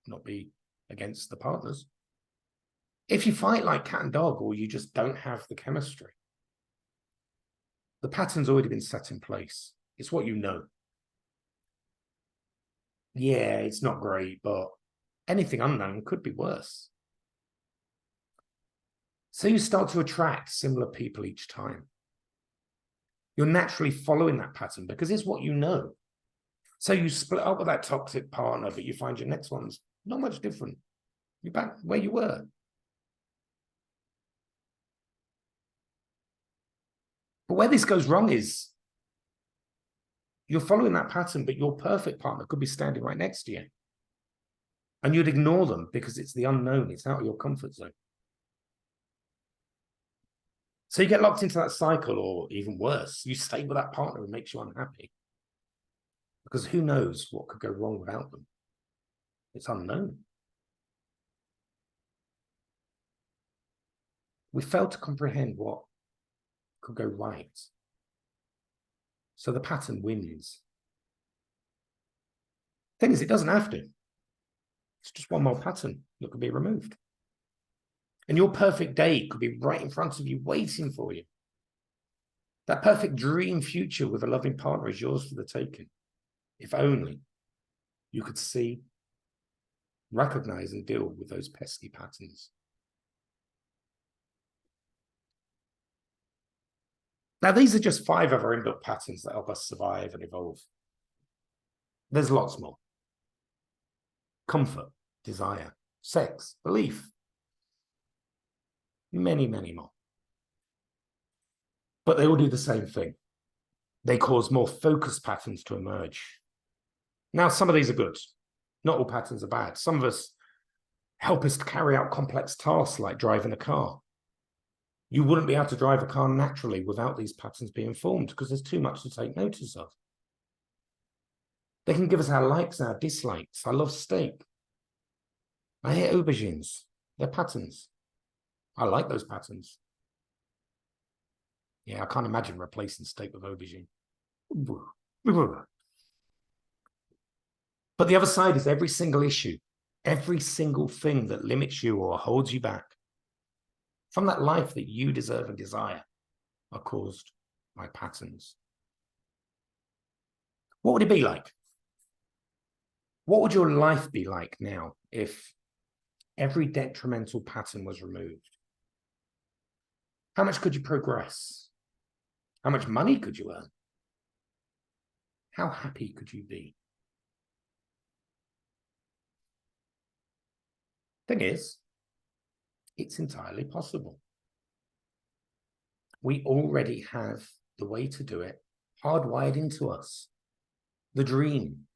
not be against the partners. If you fight like cat and dog, or you just don't have the chemistry, the pattern's already been set in place. It's what you know. Yeah, it's not great, but anything unknown could be worse. So you start to attract similar people each time. You're naturally following that pattern because it's what you know. So you split up with that toxic partner, but you find your next one's not much different. You're back where you were. But where this goes wrong is you're following that pattern, but your perfect partner could be standing right next to you. And you'd ignore them because it's the unknown. It's out of your comfort zone. So you get locked into that cycle, or even worse, you stay with that partner who makes you unhappy. Because who knows what could go wrong without them? It's unknown. We fail to comprehend what could go right. So the pattern wins. Thing is, it doesn't have to. It's just one more pattern that could be removed. And your perfect date could be right in front of you, waiting for you. That perfect dream future with a loving partner is yours for the taking. If only you could see, recognize, and deal with those pesky patterns. Now, these are just 5 of our inbuilt patterns that help us survive and evolve. There's lots more. Comfort, desire, sex, belief. Many, many more. but they all do the same thing. They cause more focused patterns to emerge. Now, some of these are good. Not all patterns are bad. Some of us help us to carry out complex tasks like driving a car. You wouldn't be able to drive a car naturally without these patterns being formed because there's too much to take notice of. They can give us our likes, our dislikes. I love steak. I hate aubergines. They're patterns. I like those patterns. Yeah, I can't imagine replacing steak with aubergine. But the other side is every single issue, every single thing that limits you or holds you back from that life that you deserve and desire are caused by patterns. What would it be like? What would your life be like now if every detrimental pattern was removed? How much could you progress? How much money could you earn? How happy could you be? Thing is, it's entirely possible. We already have the way to do it hardwired into us. The dream.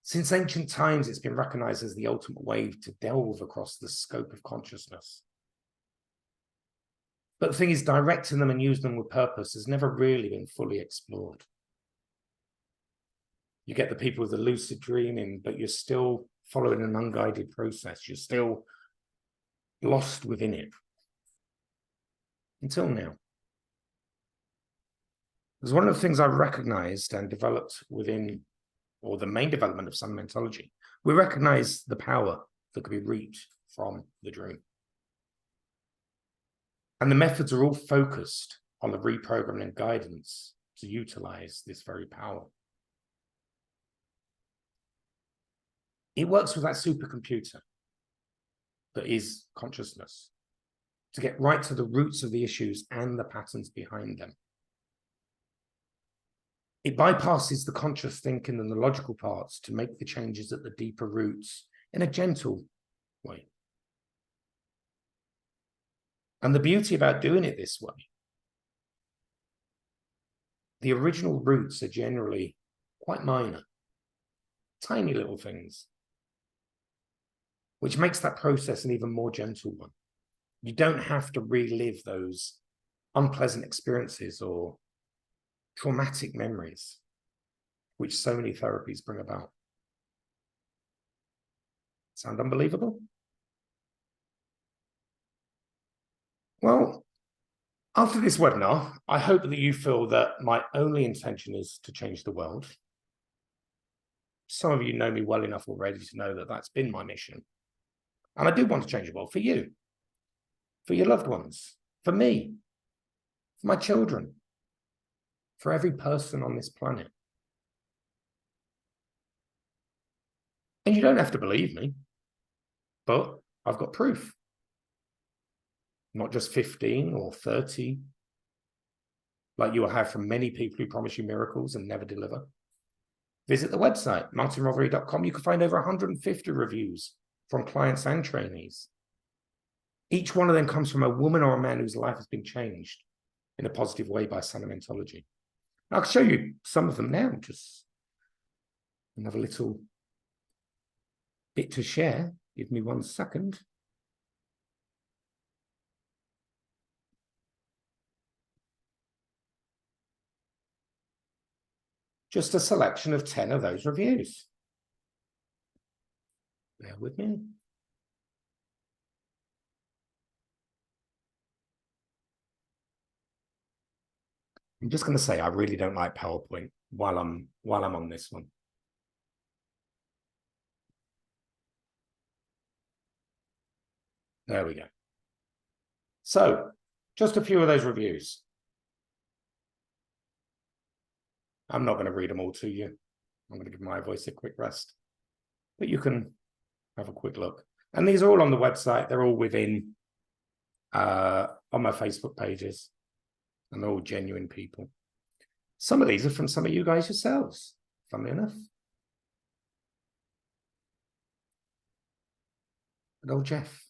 Since ancient times, it's been recognized as the ultimate way to delve across the scope of consciousness. But the thing is, directing them and using them with purpose has never really been fully explored. You get the people with the lucid dreaming, but you're still following an unguided process. You're still lost within it. Until now. Because one of the things I recognized and developed within, or the main development of Sunmentology, we recognize the power that could be reaped from the dream. And the methods are all focused on the reprogramming and guidance to utilize this very power. It works with that supercomputer that is consciousness to get right to the roots of the issues and the patterns behind them. It bypasses the conscious thinking and the logical parts to make the changes at the deeper roots in a gentle way. And the beauty about doing it this way, the original roots are generally quite minor, tiny little things, which makes that process an even more gentle one. You don't have to relive those unpleasant experiences or traumatic memories, which so many therapies bring about. Sound unbelievable? Well, after this webinar, I hope that you feel that my only intention is to change the world. Some of you know me well enough already to know that that's been my mission. And I do want to change the world for you, for your loved ones, for me, for my children, for every person on this planet. And you don't have to believe me, but I've got proof. Not just 15 or 30, like you will have from many people who promise you miracles and never deliver. Visit the website, martinrothery.com. You can find over 150 reviews from clients and trainees. Each one of them comes from a woman or a man whose life has been changed in a positive way by Sunmentology. I'll show you some of them now, just another little bit to share. Give me 1 second. Just a selection of 10 of those reviews. Bear with me. I'm just going to say I really don't like PowerPoint while I'm on this one. There we go. So, just a few of those reviews. I'm not going to read them all to you. I'm going to give my voice a quick rest. But you can have a quick look. And these are all on the website. They're all within, on my Facebook pages. And they're all genuine people. Some of these are from some of you guys yourselves, funnily enough. Good old Jeff.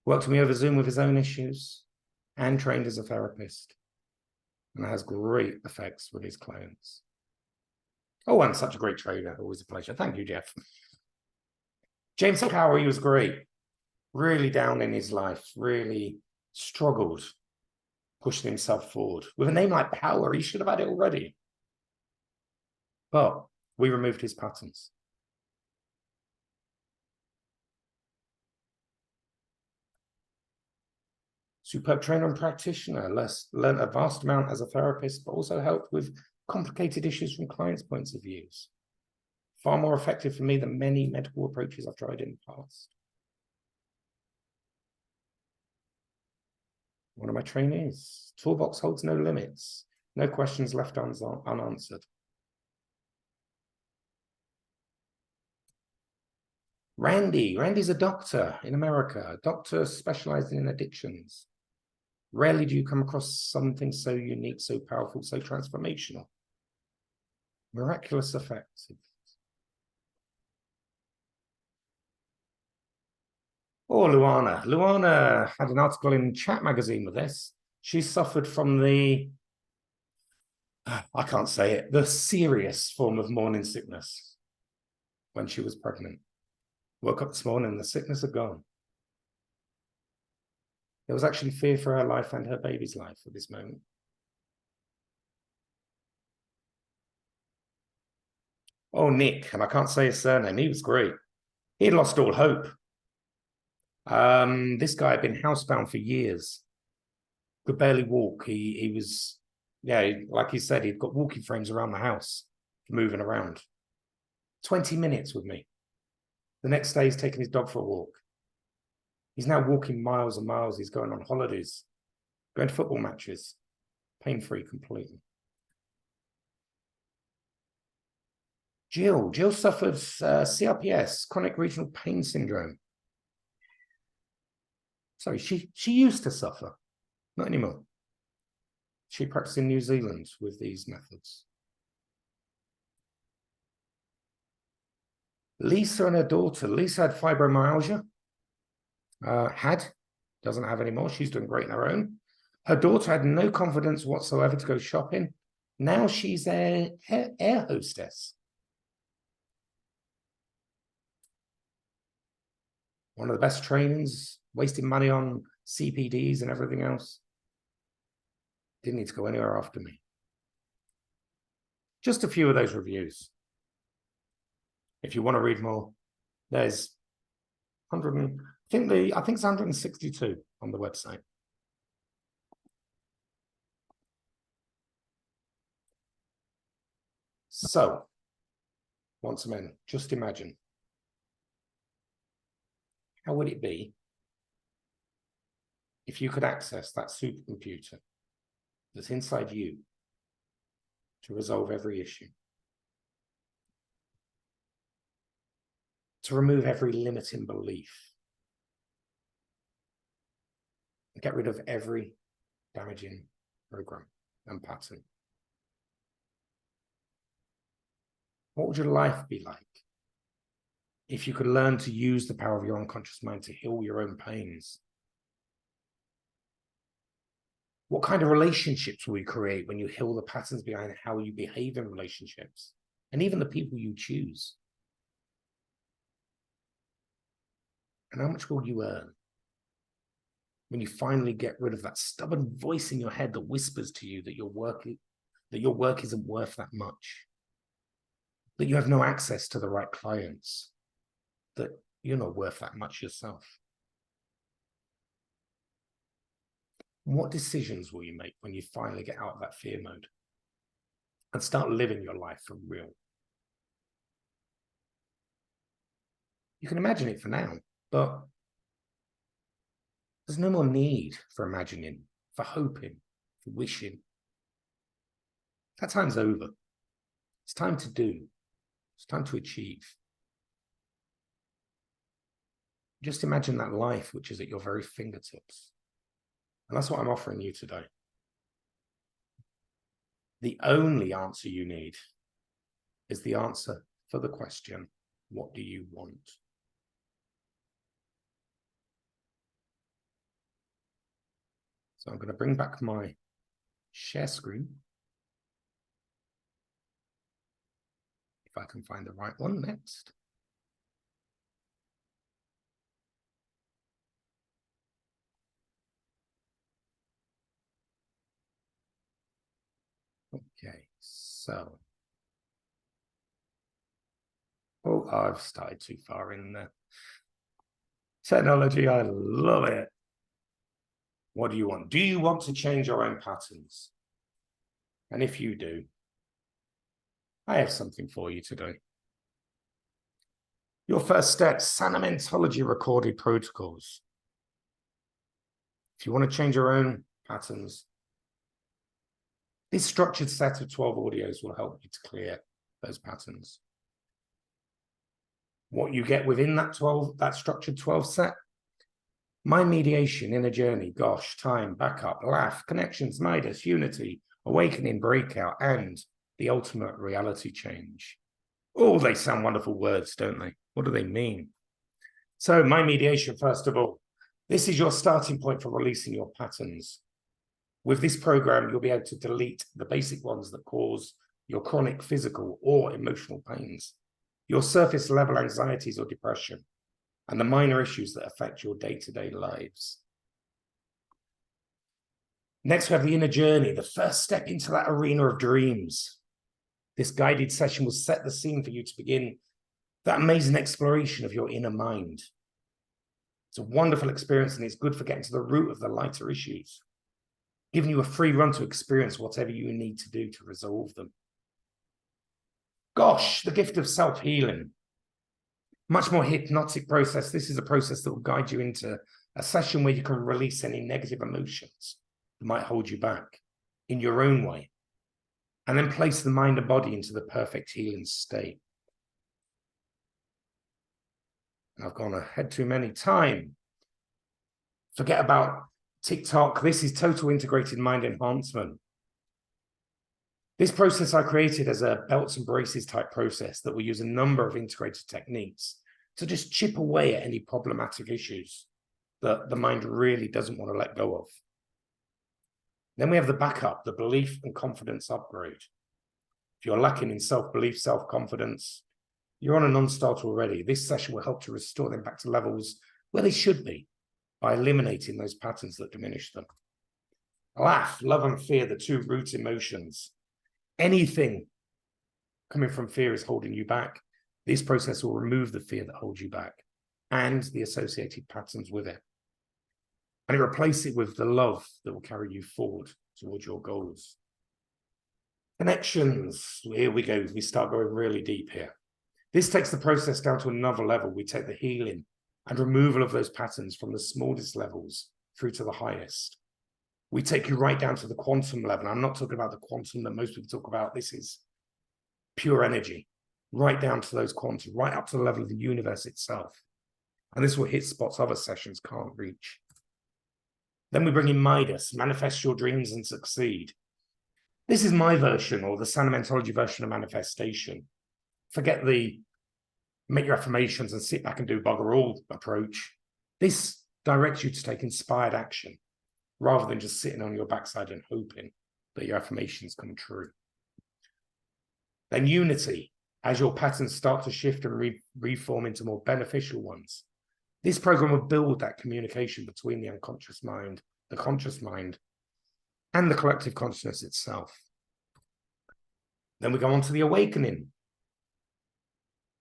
Worked with me over Zoom with his own issues. and trained as a therapist and has great effects with his clients. Oh, and such a great trader. Always a pleasure. Thank you, Jeff. James Cowrie was great. Really down in his life, really struggled, pushing himself forward. With a name like Power, he should have had it already. But we removed his patterns. Superb trainer and practitioner, learned a vast amount as a therapist, but also helped with complicated issues from clients' points of views. Far more effective for me than many medical approaches I've tried in the past. One of my trainees, toolbox holds no limits, no questions left unanswered. Randy's a doctor in America, a doctor specializing in addictions. Rarely do you come across something so unique, so powerful, so transformational. Miraculous effects. Oh, Luana. Luana had an article in Chat magazine with this. She suffered from the, I can't say it, the serious form of morning sickness when she was pregnant. Woke up this morning and the sickness had gone. There was actually fear for her life and her baby's life at this moment. Oh, Nick, and I can't say his surname, he was great. He had lost all hope. This guy had been housebound for years. Could barely walk. He was, yeah, like he said, he'd got walking frames around the house, moving around. 20 minutes with me. The next day, he's taking his dog for a walk. He's now walking miles and miles. He's going on holidays, going to football matches, pain-free completely. Jill suffered CRPS, chronic regional pain syndrome. Sorry, she used to suffer, not anymore. She practiced in New Zealand with these methods. Lisa and her daughter. Lisa had fibromyalgia. Doesn't have anymore. She's doing great on her own. Her daughter had no confidence whatsoever to go shopping. Now she's an air hostess. One of the best trainings, wasting money on CPDs and everything else. Didn't need to go anywhere after me. Just a few of those reviews. If you want to read more, there's 100, I think it's 162 on the website. So, once again, just imagine. How would it be if you could access that supercomputer that's inside you to resolve every issue? To remove every limiting belief. And get rid of every damaging program and pattern. What would your life be like if you could learn to use the power of your unconscious mind to heal your own pains? What kind of relationships will you create when you heal the patterns behind how you behave in relationships and even the people you choose? And how much will you earn when you finally get rid of that stubborn voice in your head that whispers to you that your work isn't worth that much, that you have no access to the right clients, that you're not worth that much yourself? What decisions will you make when you finally get out of that fear mode and start living your life for real? You can imagine it for now, but there's no more need for imagining, for hoping, for wishing. That time's over. It's time to do. It's time to achieve. Just imagine that life which is at your very fingertips. And that's what I'm offering you today. The only answer you need is the answer for the question, what do you want? So I'm going to bring back my share screen. If I can find the right one next. Okay, so. Oh, I've started too far in there. Technology, I love it. What do you want? Do you want to change your own patterns? And if you do, I have something for you today. Your first step, Sanamentology recorded protocols. If you want to change your own patterns, this structured set of 12 audios will help you to clear those patterns. What you get within that structured 12 set, mind mediation, inner journey, gosh, time, backup, laugh, connections, Midas, unity, awakening, breakout, and the ultimate reality change. Oh, they sound wonderful words, don't they? What do they mean? So mind mediation, first of all, this is your starting point for releasing your patterns. With this program, you'll be able to delete the basic ones that cause your chronic physical or emotional pains, your surface level anxieties or depression, and the minor issues that affect your day-to-day lives. Next, we have the inner journey, the first step into that arena of dreams. This guided session will set the scene for you to begin that amazing exploration of your inner mind. It's a wonderful experience, and it's good for getting to the root of the lighter issues, giving you a free run to experience whatever you need to do to resolve them. Gosh, the gift of self-healing. Much more hypnotic process. This is a process that will guide you into a session where you can release any negative emotions that might hold you back in your own way, and then place the mind and body into the perfect healing state. I've gone ahead too many times. Forget about TikTok. This is total integrated mind enhancement. This process I created as a belts and braces type process that will use a number of integrated techniques to just chip away at any problematic issues that the mind really doesn't want to let go of. Then we have the backup, the belief and confidence upgrade. If you're lacking in self-belief, self-confidence, you're on a non-starter already. This session will help to restore them back to levels where they should be by eliminating those patterns that diminish them. Laugh, love and fear, the two root emotions. Anything coming from fear is holding you back. This process will remove the fear that holds you back and the associated patterns with it. And replace it with the love that will carry you forward towards your goals. Connections, here we go. We start going really deep here. This takes the process down to another level. We take the healing and removal of those patterns from the smallest levels through to the highest. We take you right down to the quantum level. I'm not talking about the quantum that most people talk about. This is pure energy, right down to those quantum, right up to the level of the universe itself. And this will hit spots other sessions can't reach. Then we bring in Midas, manifest your dreams and succeed. This is my version, or the Sanamentology version of manifestation. Forget the make your affirmations and sit back and do bugger all approach. This directs you to take inspired action rather than just sitting on your backside and hoping that your affirmations come true. Then unity, as your patterns start to shift and reform into more beneficial ones. This program will build that communication between the unconscious mind, the conscious mind, and the collective consciousness itself. Then we go on to the awakening.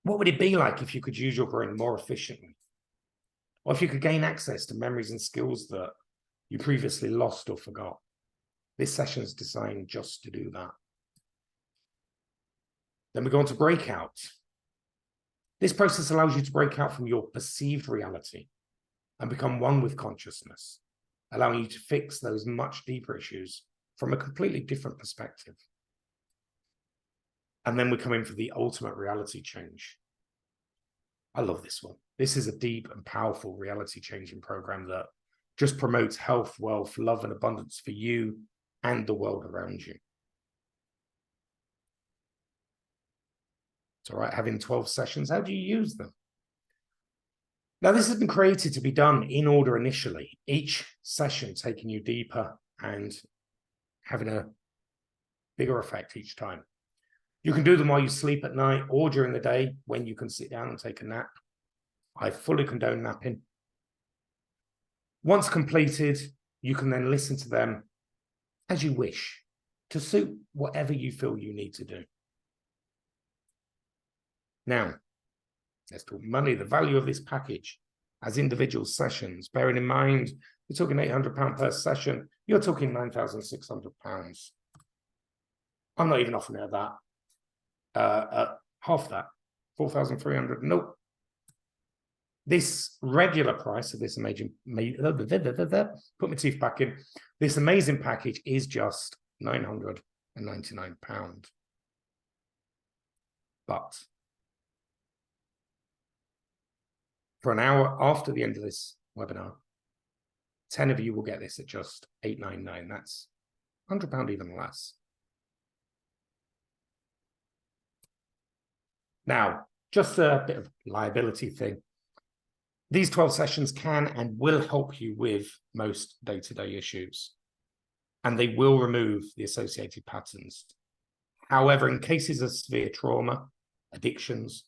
What would it be like if you could use your brain more efficiently? Or if you could gain access to memories and skills that you previously lost or forgot? This session is designed just to do that. Then we go on to breakout. This process allows you to break out from your perceived reality and become one with consciousness, allowing you to fix those much deeper issues from a completely different perspective. And then we come in for the ultimate reality change. I love this one. This is a deep and powerful reality changing program that just promotes health, wealth, love, and abundance for you and the world around you. It's all right having 12 sessions. How do you use them? Now, this has been created to be done in order initially, each session taking you deeper and having a bigger effect each time. You can do them while you sleep at night or during the day when you can sit down and take a nap. I fully condone napping. Once completed, you can then listen to them as you wish to suit whatever you feel you need to do. Now, let's talk money, the value of this package as individual sessions. Bearing in mind, you're talking £800 per session, you're talking £9,600. I'm not even offering it at that. At half that, 4,300. Nope. This regular price of this amazing, put my teeth back in. This amazing package is just £999. But for an hour after the end of this webinar, 10 of you will get this at just £899. That's £100 even less. Now, just a bit of liability thing. These 12 sessions can and will help you with most day-to-day issues, and they will remove the associated patterns. However, in cases of severe trauma, addictions,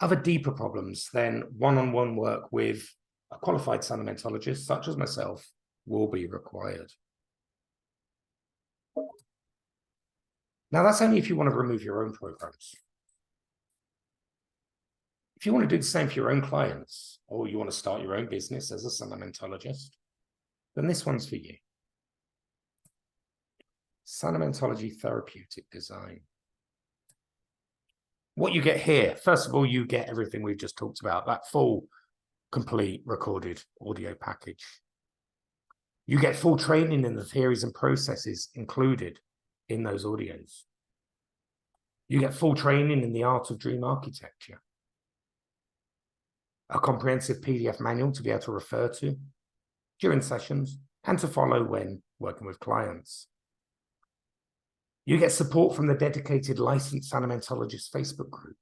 other deeper problems, then one-on-one work with a qualified sentimentalogist, such as myself, will be required. Now, that's only if you want to remove your own programs. If you want to do the same for your own clients, or you want to start your own business as a sentimentalogist, then this one's for you. Sentimentology Therapeutic Design. What you get here, first of all, you get everything we've just talked about, that full, complete, recorded audio package. You get full training in the theories and processes included in those audios. You get full training in the art of dream architecture. A comprehensive PDF manual to be able to refer to during sessions and to follow when working with clients. You get support from the dedicated licensed sentimentologist Facebook group.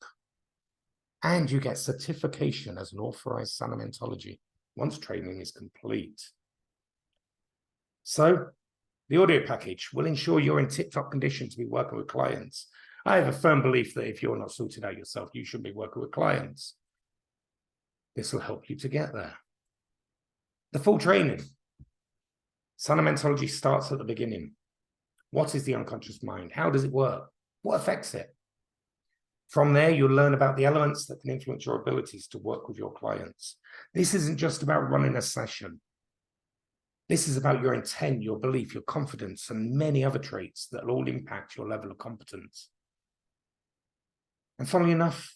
And you get certification as an authorized sentimentology once training is complete. So the audio package will ensure you're in tip-top condition to be working with clients. I have a firm belief that if you're not sorted out yourself, you should be working with clients. This will help you to get there. The full training. Sentimentology starts at the beginning. What is the unconscious mind? How does it work? What affects it? From there, you'll learn about the elements that can influence your abilities to work with your clients. This isn't just about running a session. This is about your intent, your belief, your confidence, and many other traits that will all impact your level of competence. And funnily enough,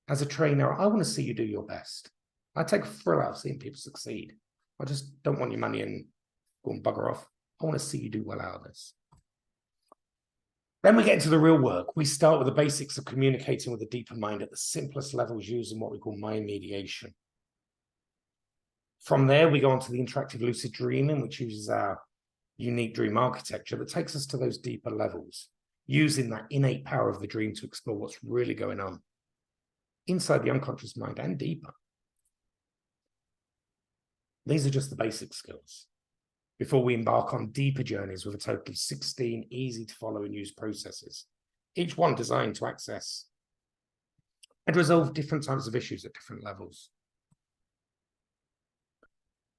as a trainer, I want to see you do your best. I take a thrill out of seeing people succeed. I just don't want your money and go and bugger off. I want to see you do well out of this. Then we get into the real work. We start with the basics of communicating with a deeper mind at the simplest levels using what we call mind mediation. From there, we go on to the interactive lucid dreaming, which uses our unique dream architecture that takes us to those deeper levels, using that innate power of the dream to explore what's really going on inside the unconscious mind and deeper. These are just the basic skills before we embark on deeper journeys with a total of 16 easy to follow and use processes, each one designed to access and resolve different types of issues at different levels.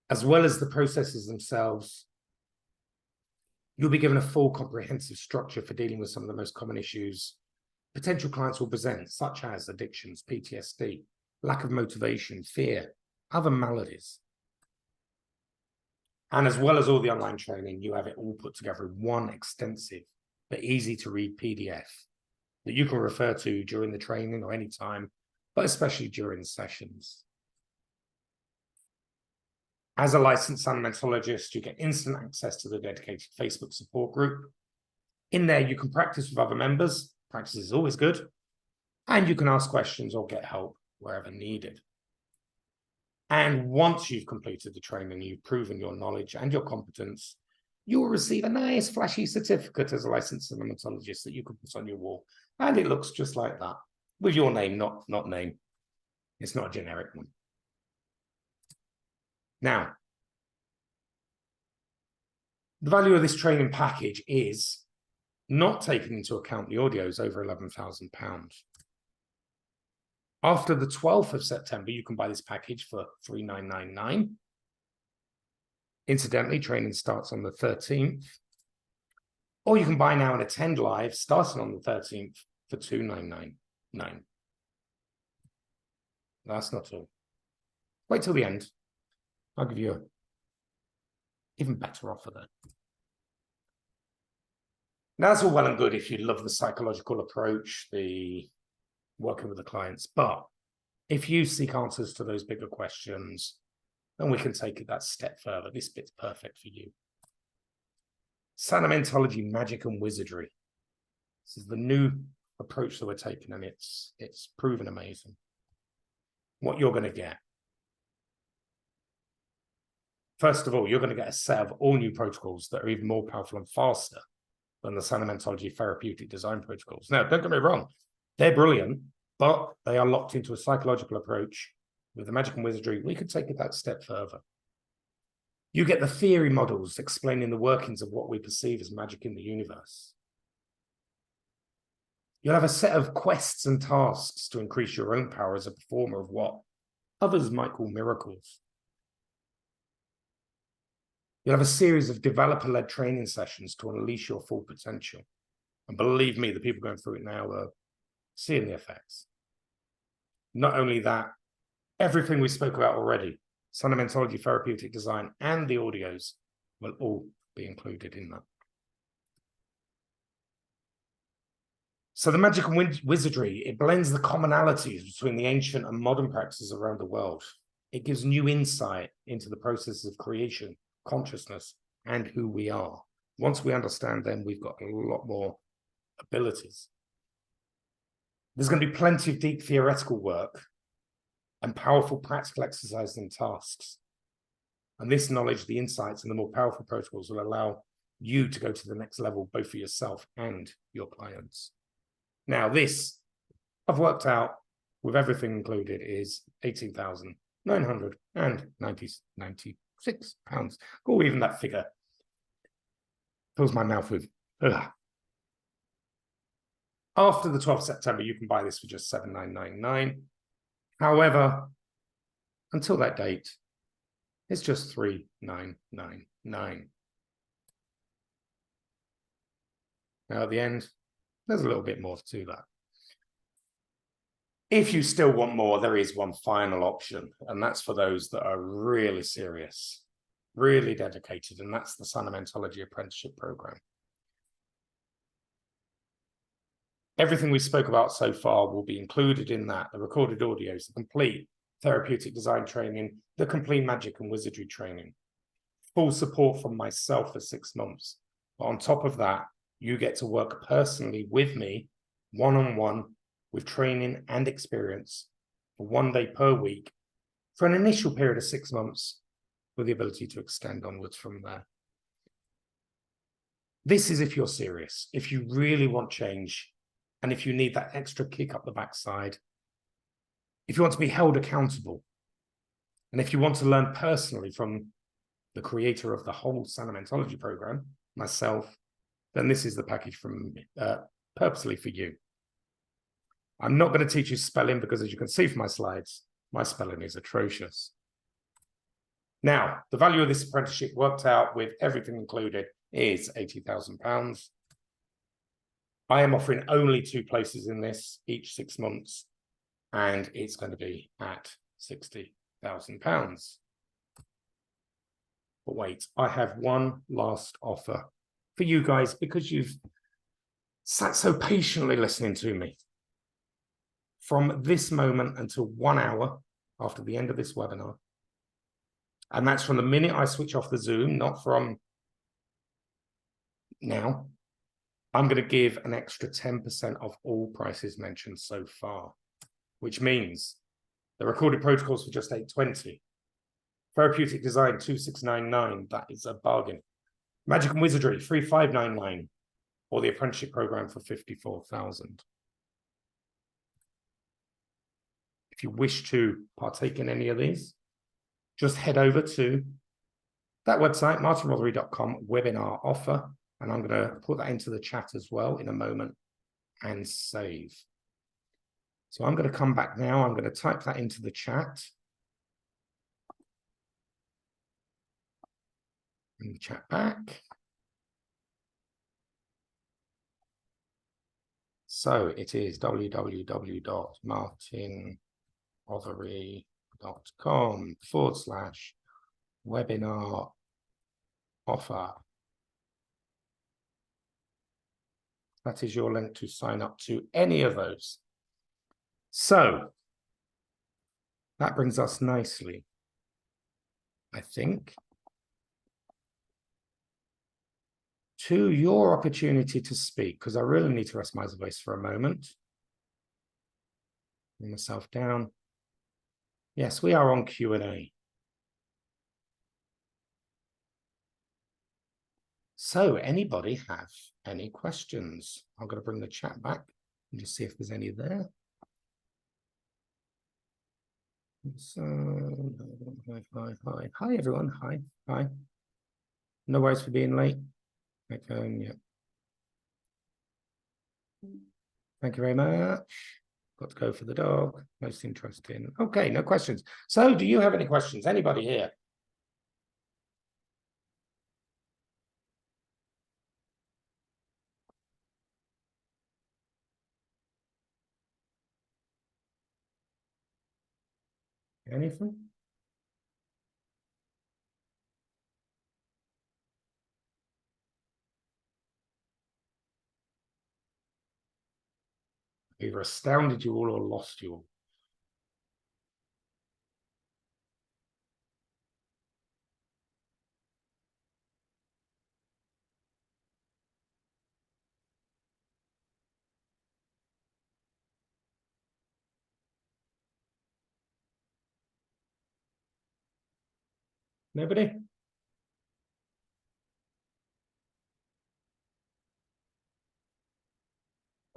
As well as the processes themselves, you'll be given a full comprehensive structure for dealing with some of the most common issues potential clients will present, such as addictions, PTSD, lack of motivation, fear, other maladies. And as well as all the online training, you have it all put together in one extensive but easy to read PDF that you can refer to during the training or any time, but especially during the sessions. As a licensed sentimentalogist, you get instant access to the dedicated Facebook support group. In there, you can practice with other members. Practice is always good. And you can ask questions or get help wherever needed. And once you've completed the training, you've proven your knowledge and your competence, you will receive a nice flashy certificate as a licensed sentimentalogist that you can put on your wall. And it looks just like that, with your name, not name. It's not a generic one. Now, the value of this training package is not taking into account the audios over £11,000. After the 12th of September, you can buy this package for $3,999. Incidentally, training starts on the 13th. Or you can buy now and attend live starting on the 13th for $2,999. That's not all. Wait till the end. I'll give you an even better offer there. Now, that's all well and good if you love the psychological approach, the working with the clients. But if you seek answers to those bigger questions, then we can take it that step further. This bit's perfect for you. Sentimentology, magic, and wizardry. This is the new approach that we're taking, and it's proven amazing. What you're going to get. First of all, you're going to get a set of all new protocols that are even more powerful and faster than the Sentimentology therapeutic design protocols. Now, don't get me wrong, they're brilliant, but they are locked into a psychological approach. With the magic and wizardry, we could take it that step further. You get the theory models explaining the workings of what we perceive as magic in the universe. You'll have a set of quests and tasks to increase your own power as a performer of what others might call miracles. You'll have a series of developer-led training sessions to unleash your full potential. And believe me, the people going through it now are seeing the effects. Not only that, everything we spoke about already, Sentimentology, therapeutic design, and the audios will all be included in that. So the magic and wizardry, it blends the commonalities between the ancient and modern practices around the world. It gives new insight into the processes of creation, consciousness, and who we are. Once we understand them, we've got a lot more abilities. There's going to be plenty of deep theoretical work and powerful practical exercises and tasks. And this knowledge, the insights, and the more powerful protocols will allow you to go to the next level, both for yourself and your clients. Now, this, I've worked out, with everything included, is £18,996. Or even that figure fills my mouth with, ugh. After the 12th of September, you can buy this for just $7,999. However, until that date, it's just $3,999. Now, at the end, there's a little bit more to that. If you still want more, there is one final option, and that's for those that are really serious, really dedicated, and that's the Sentimentology Apprenticeship Program. Everything we spoke about so far will be included in that, the recorded audios, the complete therapeutic design training, the complete magic and wizardry training, full support from myself for 6 months. But on top of that, you get to work personally with me, one-on-one, with training and experience for 1 day per week for an initial period of 6 months, with the ability to extend onwards from there. This is if you're serious, if you really want change, and if you need that extra kick up the backside, if you want to be held accountable, and if you want to learn personally from the creator of the whole Sentimentology program, myself, then this is the package from purposely for you. I'm not going to teach you spelling because, as you can see from my slides, my spelling is atrocious. Now, the value of this apprenticeship worked out with everything included is £80,000. I am offering only 2 places in this each 6 months, and it's going to be at £60,000. But wait, I have one last offer for you guys because you've sat so patiently listening to me. From this moment until 1 hour after the end of this webinar, and that's from the minute I switch off the Zoom, not from now, I'm going to give an extra 10% off all prices mentioned so far, which means the recorded protocols for just $820, therapeutic design $2,699, that is a bargain, magic and wizardry $3,599, or the apprenticeship program for $54,000. If you wish to partake in any of these, just head over to that website, martinrothery.com, webinar offer, and I'm going to put that into the chat as well in a moment and save. So I'm going to come back now. I'm going to type that into the chat. And the chat back. So it is www.martinrothery.com/webinar offer. That is your link to sign up to any of those. So that brings us nicely, I think, to your opportunity to speak, because I really need to rest my voice for a moment. Bring myself down. Yes, we are on Q&A. So anybody have any questions? I'm going to bring the chat back and just see if there's any there. So, hi everyone. Hi. No worries for being late. Okay, yeah. Thank you very much. Got to go for the dog. Most interesting. Okay, no questions. So do you have any questions? Anybody here? Anything? Either astounded you all or lost you all. Nobody?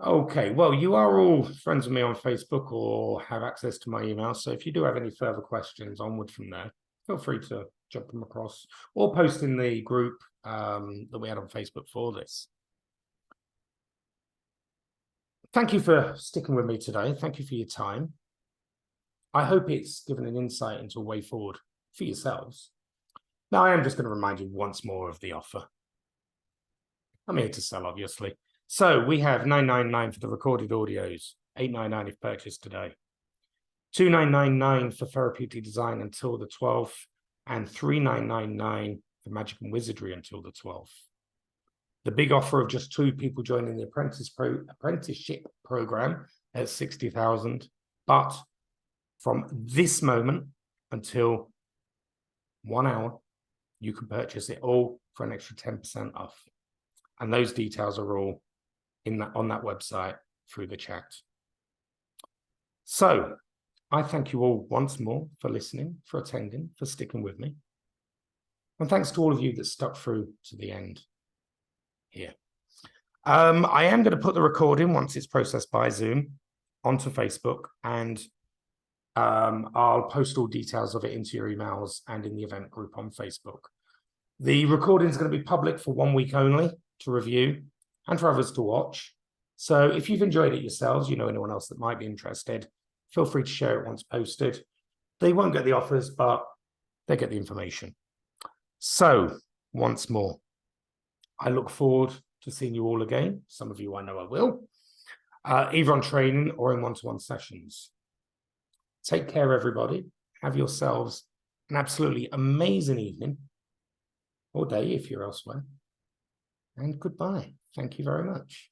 Okay, well, you are all friends with me on Facebook or have access to my email. So if you do have any further questions onward from there, feel free to jump them across or post in the group that we had on Facebook for this. Thank you for sticking with me today. Thank you for your time. I hope it's given an insight into a way forward for yourselves. Now, I am just going to remind you once more of the offer. I'm here to sell, obviously. So we have $999 for the recorded audios, $899 if purchased today, $2,999 for therapeutic design until the 12th, and $3,999 for magic and wizardry until the 12th. The big offer of just 2 people joining the apprenticeship program at $60,000, but from this moment until 1 hour, you can purchase it all for an extra 10% off. And those details are all on that website through the chat. So I thank you all once more for listening, for attending, for sticking with me. And thanks to all of you that stuck through to the end here. I am going to put the recording, once it's processed by Zoom, onto Facebook, and I'll post all details of it into your emails and in the event group on Facebook. The recording is going to be public for 1 week only to review and for others to watch. So if you've enjoyed it yourselves, you know anyone else that might be interested, feel free to share it once posted. They won't get the offers, but they get the information. So once more, I look forward to seeing you all again. Some of you I know I will, either on training or in one-to-one sessions. Take care, everybody. Have yourselves an absolutely amazing evening or day if you're elsewhere. And goodbye. Thank you very much.